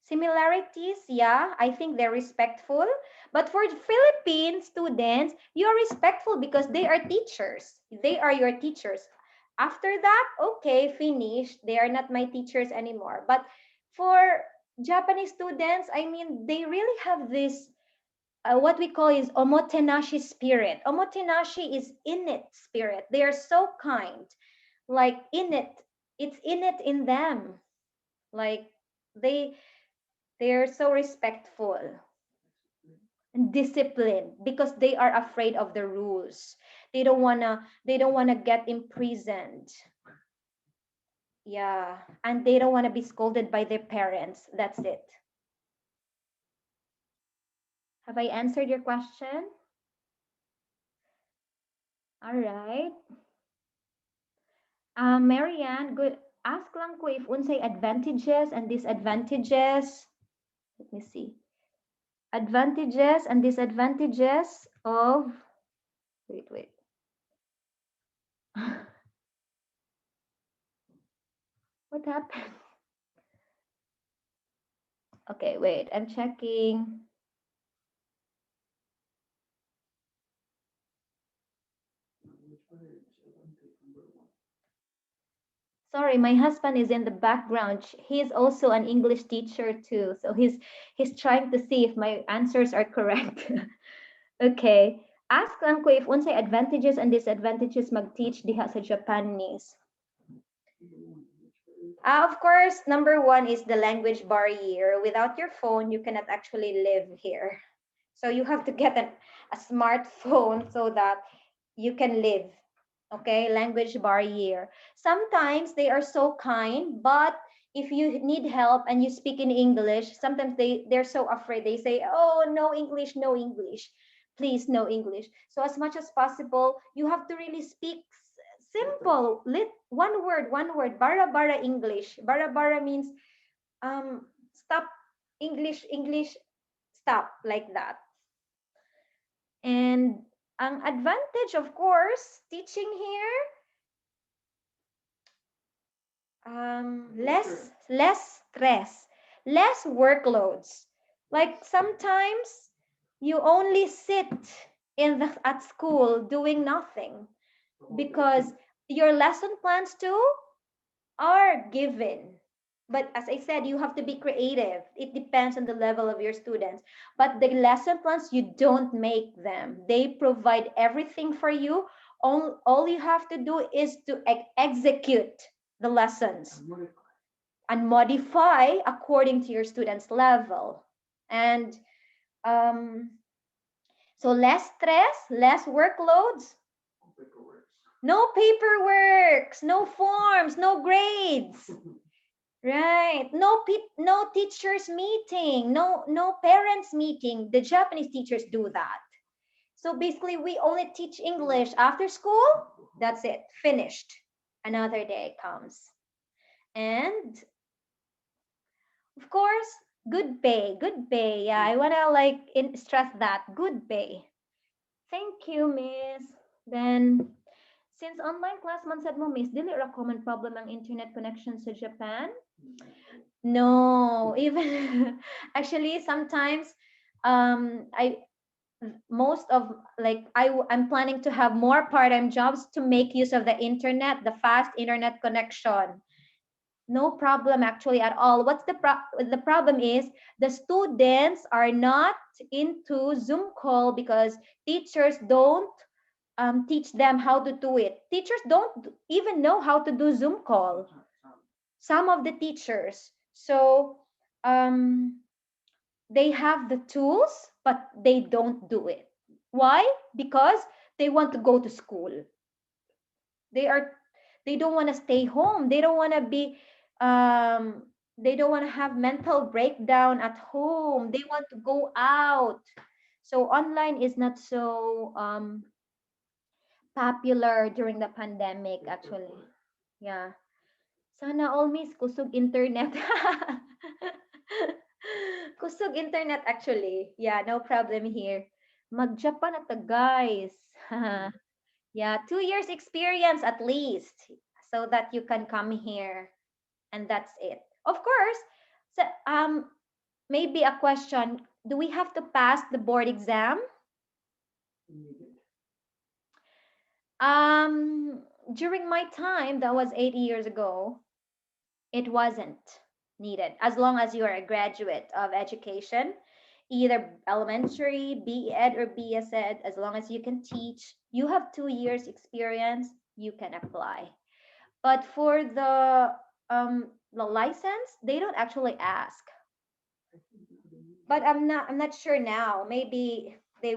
Similarities, yeah, I think they're respectful. But for Philippine students, you're respectful because they are teachers. They are your teachers. After that, okay, finished. They are not my teachers anymore. But for Japanese students, I mean, they really have this, what we call is omotenashi spirit. Omotenashi is innate spirit. They are so kind. Like it's innate in them. Like they're so respectful and disciplined because they are afraid of the rules. They don't wanna get imprisoned. Yeah, and they don't want to be scolded by their parents. That's it. Have I answered your question? All right. Marianne, good. Ask lang ko if unsay advantages and disadvantages. Let me see. Advantages and disadvantages of wait. What happened? Okay, wait, I'm checking. Sorry, my husband is in the background. He's also an English teacher too. So he's trying to see if my answers are correct. Okay. Ask lang ko if unsay advantages and disadvantages mag-teach diha sa Japanese. Of course, number one is the language barrier. Without your phone, you cannot actually live here. So you have to get a smartphone so that you can live. Okay, language barrier. Sometimes they are so kind, but if you need help and you speak in English, sometimes they're so afraid. They say, "Oh, no English, no English. Please, no English." So as much as possible, you have to really speak simple, one word, bara bara English. Bara bara means stop, English, English, stop, like that. And ang advantage, of course, teaching here, less stress, less workloads. Like sometimes you only sit at school doing nothing because your lesson plans too are given. But as I said, you have to be creative. It depends on the level of your students. But the lesson plans, you don't make them. They provide everything for you. All you have to do is to execute the lessons and modify according to your students' level. And so less stress, less workloads, no paperwork, no forms, no grades. Right. No teachers meeting, no parents meeting. The Japanese teachers do that. So basically we only teach English after school. That's it. Finished. Another day comes. And of course, good pay. Good pay. Yeah, I want to stress that. Good pay. Thank you, miss. Then since online class man sad mo, miss, dili ra common problem ang internet connection sa Japan? No, even actually sometimes I most of I'm planning to have more part-time jobs to make use of the internet, the fast internet connection. No problem actually at all. The problem is the students are not into Zoom call because teachers don't teach them how to do it. Teachers don't even know how to do Zoom call. Some of the teachers. So they have the tools, but they don't do it. Why? Because they want to go to school. They are they don't want to stay home. They don't want to be they don't want to have mental breakdown at home. They want to go out. So online is not so popular during the pandemic actually. Yeah. Sana all miss kusog internet. Kusog internet actually. Yeah, no problem here. Mag-Japan at the guys. Yeah, 2 years experience at least so that you can come here. And that's it. Of course, so, maybe a question. Do we have to pass the board exam? During my time, that was 8 years ago, it wasn't needed as long as you are a graduate of education, either elementary, BE Ed, or BS Ed. As long as you can teach, you have 2 years experience, you can apply. But for the license, they don't actually ask. But I'm not sure now. Maybe they,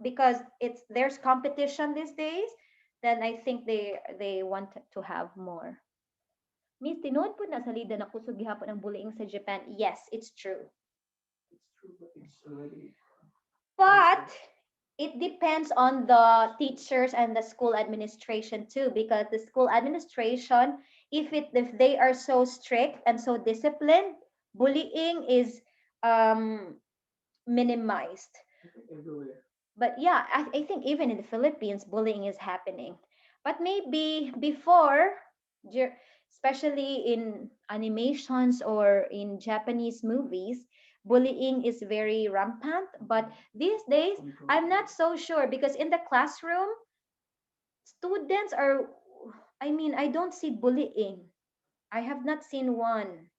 because there's competition these days, then I think they want to have more. Miss, tinuod po na salida na kusog gihapon ang bullying sa Japan. Yes, it's true. But it depends on the teachers and the school administration too, because the school administration, if they are so strict and so disciplined, bullying is minimized. But yeah, I think even in the Philippines, bullying is happening. But maybe before, especially in animations or in Japanese movies, bullying is very rampant. But these days, I'm not so sure because in the classroom, students are, I don't see bullying. I have not seen one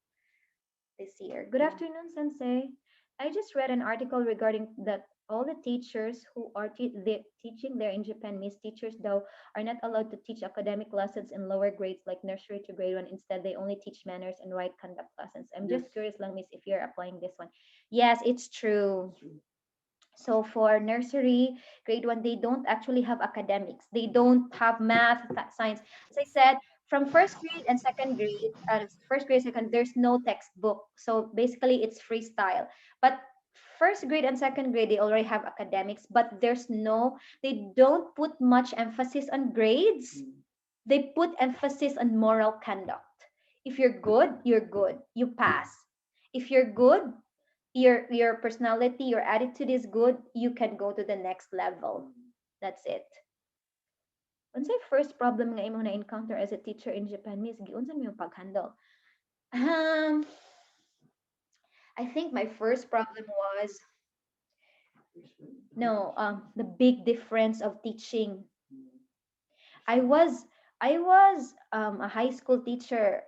this year. Good afternoon, Sensei. I just read an article regarding that all the teachers who are teaching there in Japan, Miss teachers though, are not allowed to teach academic lessons in lower grades like nursery to grade 1. Instead, they only teach manners and right conduct lessons. I'm just curious lang, Miss, if you're applying this one. Yes, it's true. So for nursery, grade 1, they don't actually have academics. They don't have math, science. As I said, from first grade and second grade, first grade, second, there's no textbook. So basically, it's freestyle. But first grade and second grade, they already have academics, but they don't put much emphasis on grades. They put emphasis on moral conduct. If you're good, you're good. You pass. If you're good, your personality, your attitude is good, you can go to the next level. That's it. Unsay first problem nga imong na-encounter as a teacher in Japan, Miss? Giunsan mo yung pag-handle? I think my first problem was the big difference of teaching. I was a high school teacher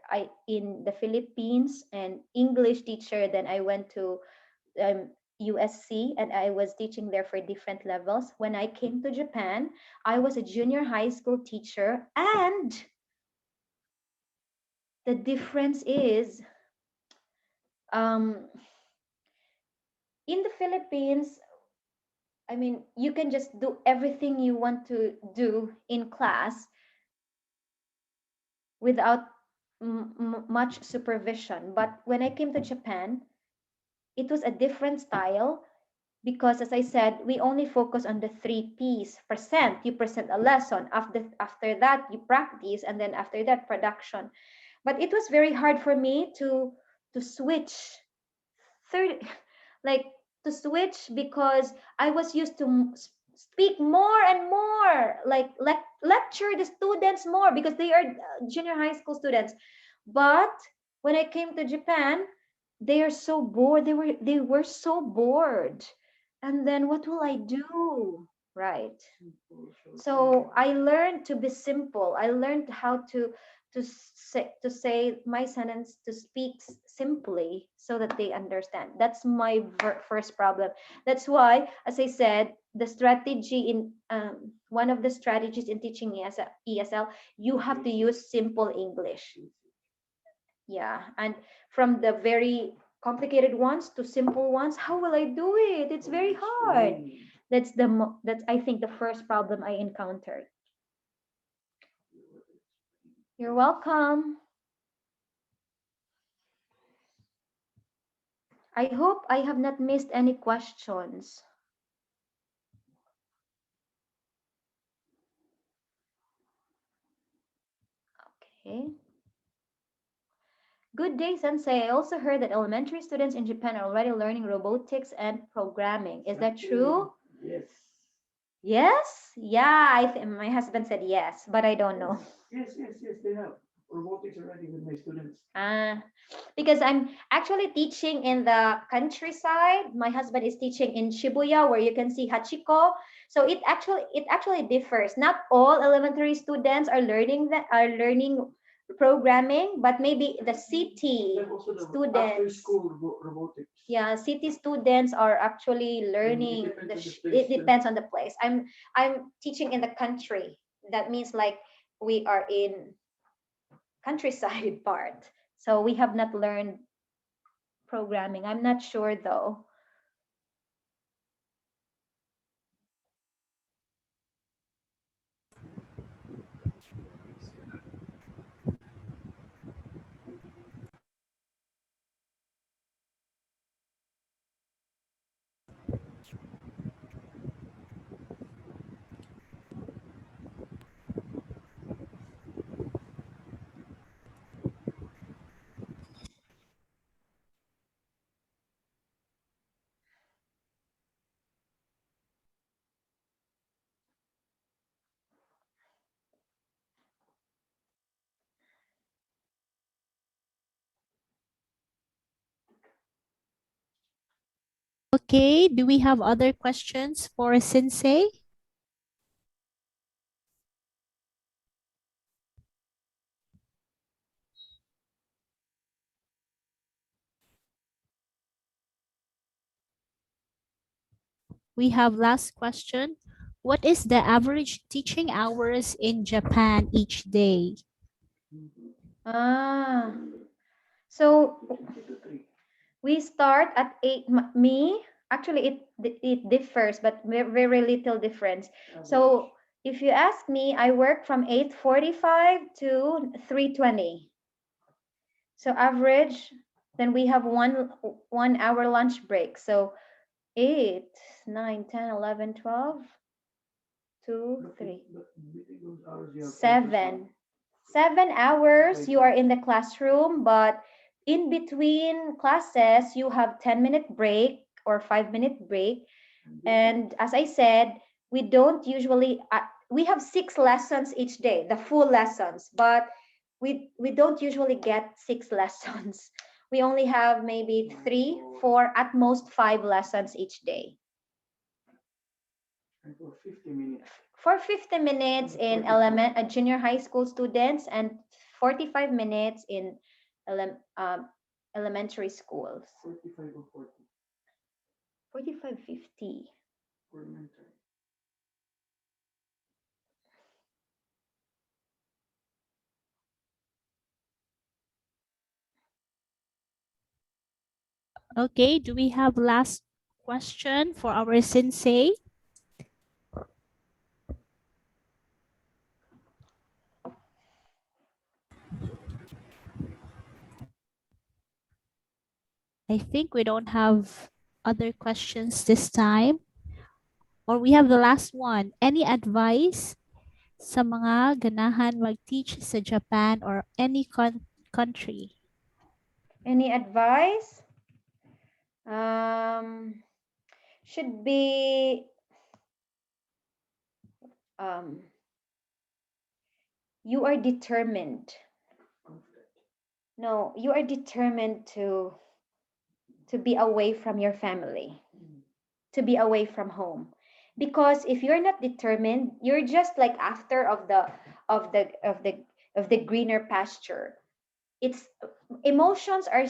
in the Philippines and English teacher. Then I went to USC and I was teaching there for different levels. When I came to Japan, I was a junior high school teacher, and the difference is in the Philippines, I mean, you can just do everything you want to do in class without much supervision. But when I came to Japan, it was a different style because, as I said, we only focus on the 3 P's. Present, you present a lesson. After that, you practice, and then after that, production. But it was very hard for me to switch third, like to switch, because I was used to speak more and more, like lecture the students more because they are junior high school students. But when I came to Japan, they are so bored. They were so bored. And then what will I do? Right. So I learned to be simple. I learned how to say my sentence, to speak simply so that they understand. That's my first problem. That's why, as I said, the strategy in one of the strategies in teaching ESL, you have to use simple English. Yeah, and from the very complicated ones to simple ones, how will I do it? It's very hard. That's I think the first problem I encountered. You're welcome. I hope I have not missed any questions. Okay. Good day, Sensei. I also heard that elementary students in Japan are already learning robotics and programming. Is that true? Yes. Yes? Yeah, my husband said yes, but I don't know. Yes, they have robotics already with my students. Because I'm actually teaching in the countryside. My husband is teaching in Shibuya, where you can see Hachiko. So it actually differs. Not all elementary students are learning programming, but maybe the city students. After school robotics. Yeah, city students are actually learning. It depends on the place. I'm teaching in the country. That means like we are in countryside part. So we have not learned programming. I'm not sure though. Okay, do we have other questions for Sensei? we have last question. What is the average teaching hours in Japan each day? Ah, so we start at 8. Me, actually, it differs, but very little difference. So if you ask me, I work from 8:45 to 3:20. So average, then we have 1 hour lunch break. So 8, 9, 10, 11, 12, 2, 3, 7. 7 hours you are in the classroom, but in between classes, you have 10-minute break or 5-minute break. And as I said, we don't usually, we have 6 lessons each day, the full lessons, but we don't usually get 6 lessons. We only have maybe 3, 4, at most 5 lessons each day. And for 50 minutes. For 50 minutes in junior high school students and 45 minutes in elementary schools. 45 or 40. 45, 50. Elementary. Okay, do we have last question for our sensei? I think we don't have other questions this time. Or we have the last one. Any advice sa mga ganahan mag-teach sa Japan or any country? Any advice? Should be you are determined. No, you are determined to be away from your family, to be away from home. Because if you're not determined, you're just like after of the greener pasture. It's emotions are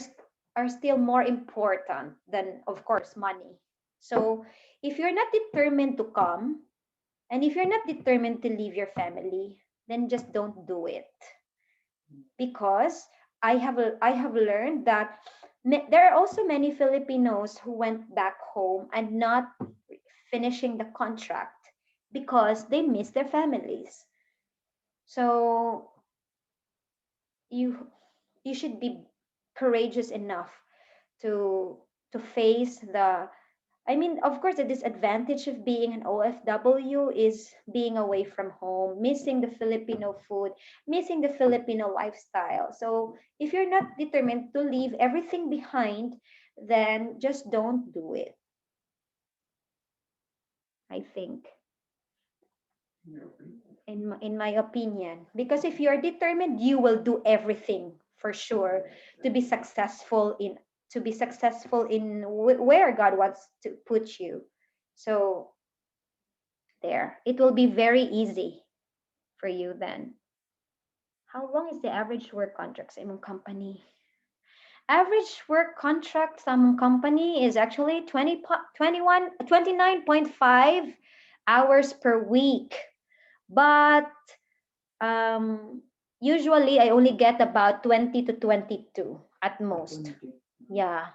still more important than, of course, money. So if you're not determined to come, and if you're not determined to leave your family, then just don't do it. Because I have learned that there are also many Filipinos who went back home and not finishing the contract because they miss their families. So you should be courageous enough to face the, I mean, of course, the disadvantage of being an OFW is being away from home, missing the Filipino food, missing the Filipino lifestyle. So if you're not determined to leave everything behind, then just don't do it, I think. In my opinion, because if you're determined, you will do everything for sure to be successful in where God wants to put you. So there, it will be very easy for you then. How long is the average work contract sa imong company? Average work contract sa among company is actually 29.5 hours per week. But usually I only get about 20 to 22 at most. 20. Yeah.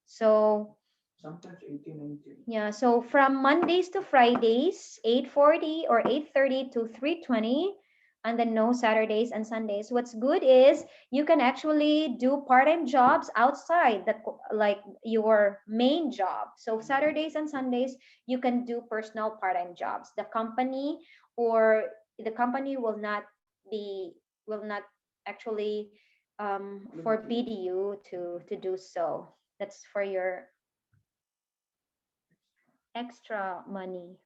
So Sometimes 18, 19. yeah, so from Mondays to Fridays, 8:40 or 8:30 to 3:20, and then no Saturdays and Sundays. What's good is you can actually do part-time jobs outside that, like your main job. So Saturdays and Sundays you can do personal part-time jobs. The company will not actually forbid you to do so. That's for your extra money.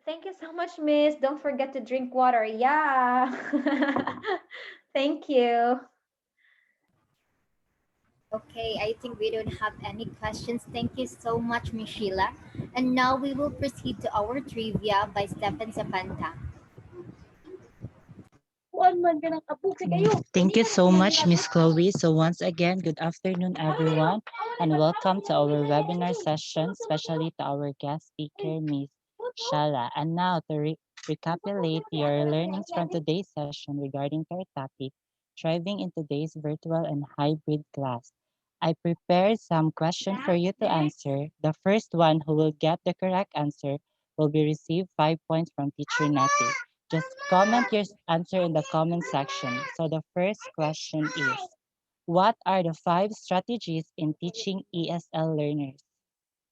Thank you so much, Miss. Don't forget to drink water. Yeah. Thank you. Okay, I think we don't have any questions. Thank you so much, Miss Sheila. And now we will proceed to our trivia by Stephen Zapanta. Thank you so much, Miss Chloe. So once again, good afternoon, everyone. and welcome to our webinar session, especially to our guest speaker, Ms. Xela. And now to recapitulate your learnings from today's session regarding to our topic, thriving in today's virtual and hybrid class. I prepared some questions for you to answer. The first one who will get the correct answer will be received 5 points from Teacher Natty. Just comment your answer in the comment section. So the first question is, what are the 5 strategies in teaching ESL learners?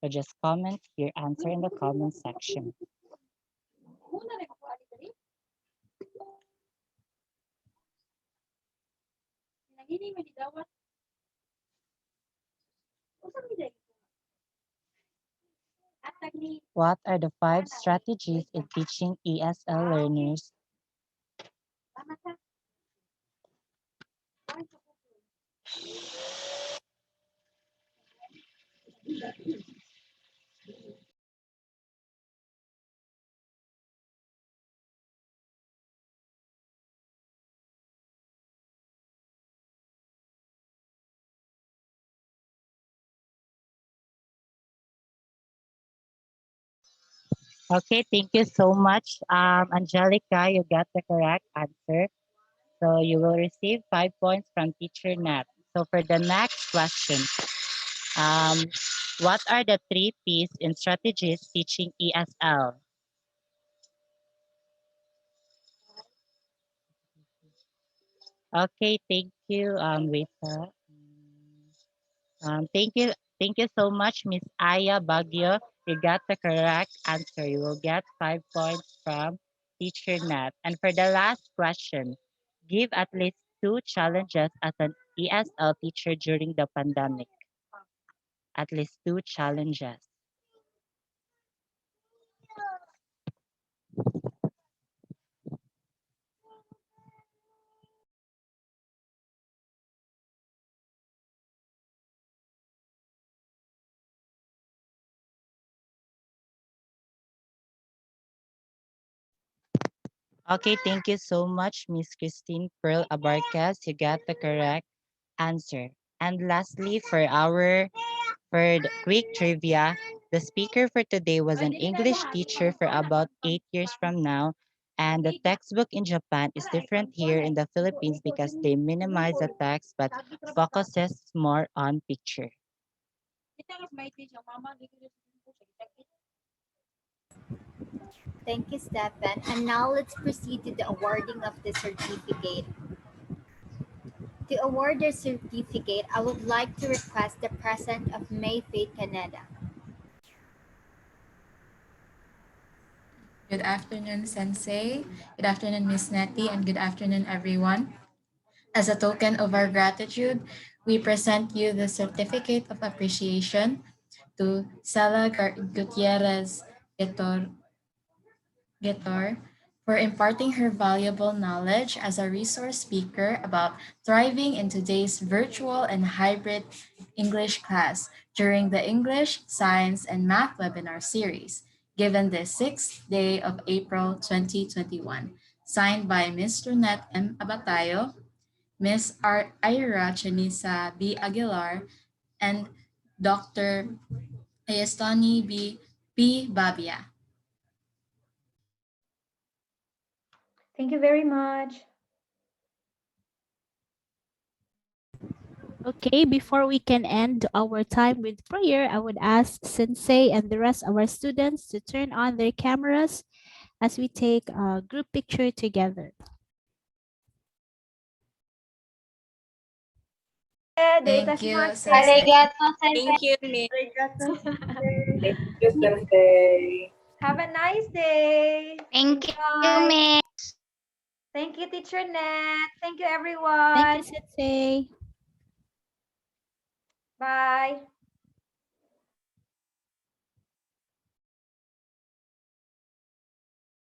So just comment your answer in the comment section. What are the 5 strategies in teaching ESL learners? Okay, thank you so much. Angelica, you got the correct answer. So you will receive 5 points from Teacher Nat. So for the next question, um, what are the 3 P's in strategies teaching ESL? Okay, thank you, Rita. Thank you so much, Miss Aya Bagyo. You got the correct answer. You will get 5 points from Teacher Nat. And for the last question, give at least 2 challenges as an ESL teacher during the pandemic. At least 2 challenges. Okay, thank you so much, Miss Christine Pearl Abarcas. You got the correct answer. And lastly, for the quick trivia, the speaker for today was an English teacher for about 8 years from now. And the textbook in Japan is different here in the Philippines because they minimize the text but focuses more on picture. Thank you, Stefan. And now let's proceed to the awarding of the certificate. To award the certificate, I would like to request the presence of May Faith Canada. Good afternoon, Sensei. Good afternoon, Miss Nettie, and good afternoon, everyone. As a token of our gratitude, we present you the Certificate of Appreciation to Xela Gutierrez Getor for imparting her valuable knowledge as a resource speaker about thriving in today's virtual and hybrid English class during the English, Science, and Math webinar series, given the 6th day of April 2021, signed by Ms. Ronette M. Abatayo, Ms. Ira Chanisa B. Aguilar, and Dr. Ayestani P. Babia. Thank you very much. Okay, before we can end our time with prayer, I would ask Sensei and the rest of our students to turn on their cameras as we take a group picture together. Thank you, Sensei. Arigato, Thank you, Miss. Thank you, Sensei. Have a nice day. Thank you, Bye. Miss. Thank you, Teacher Nat. Thank you, Thank everyone. you, Sensei. Bye.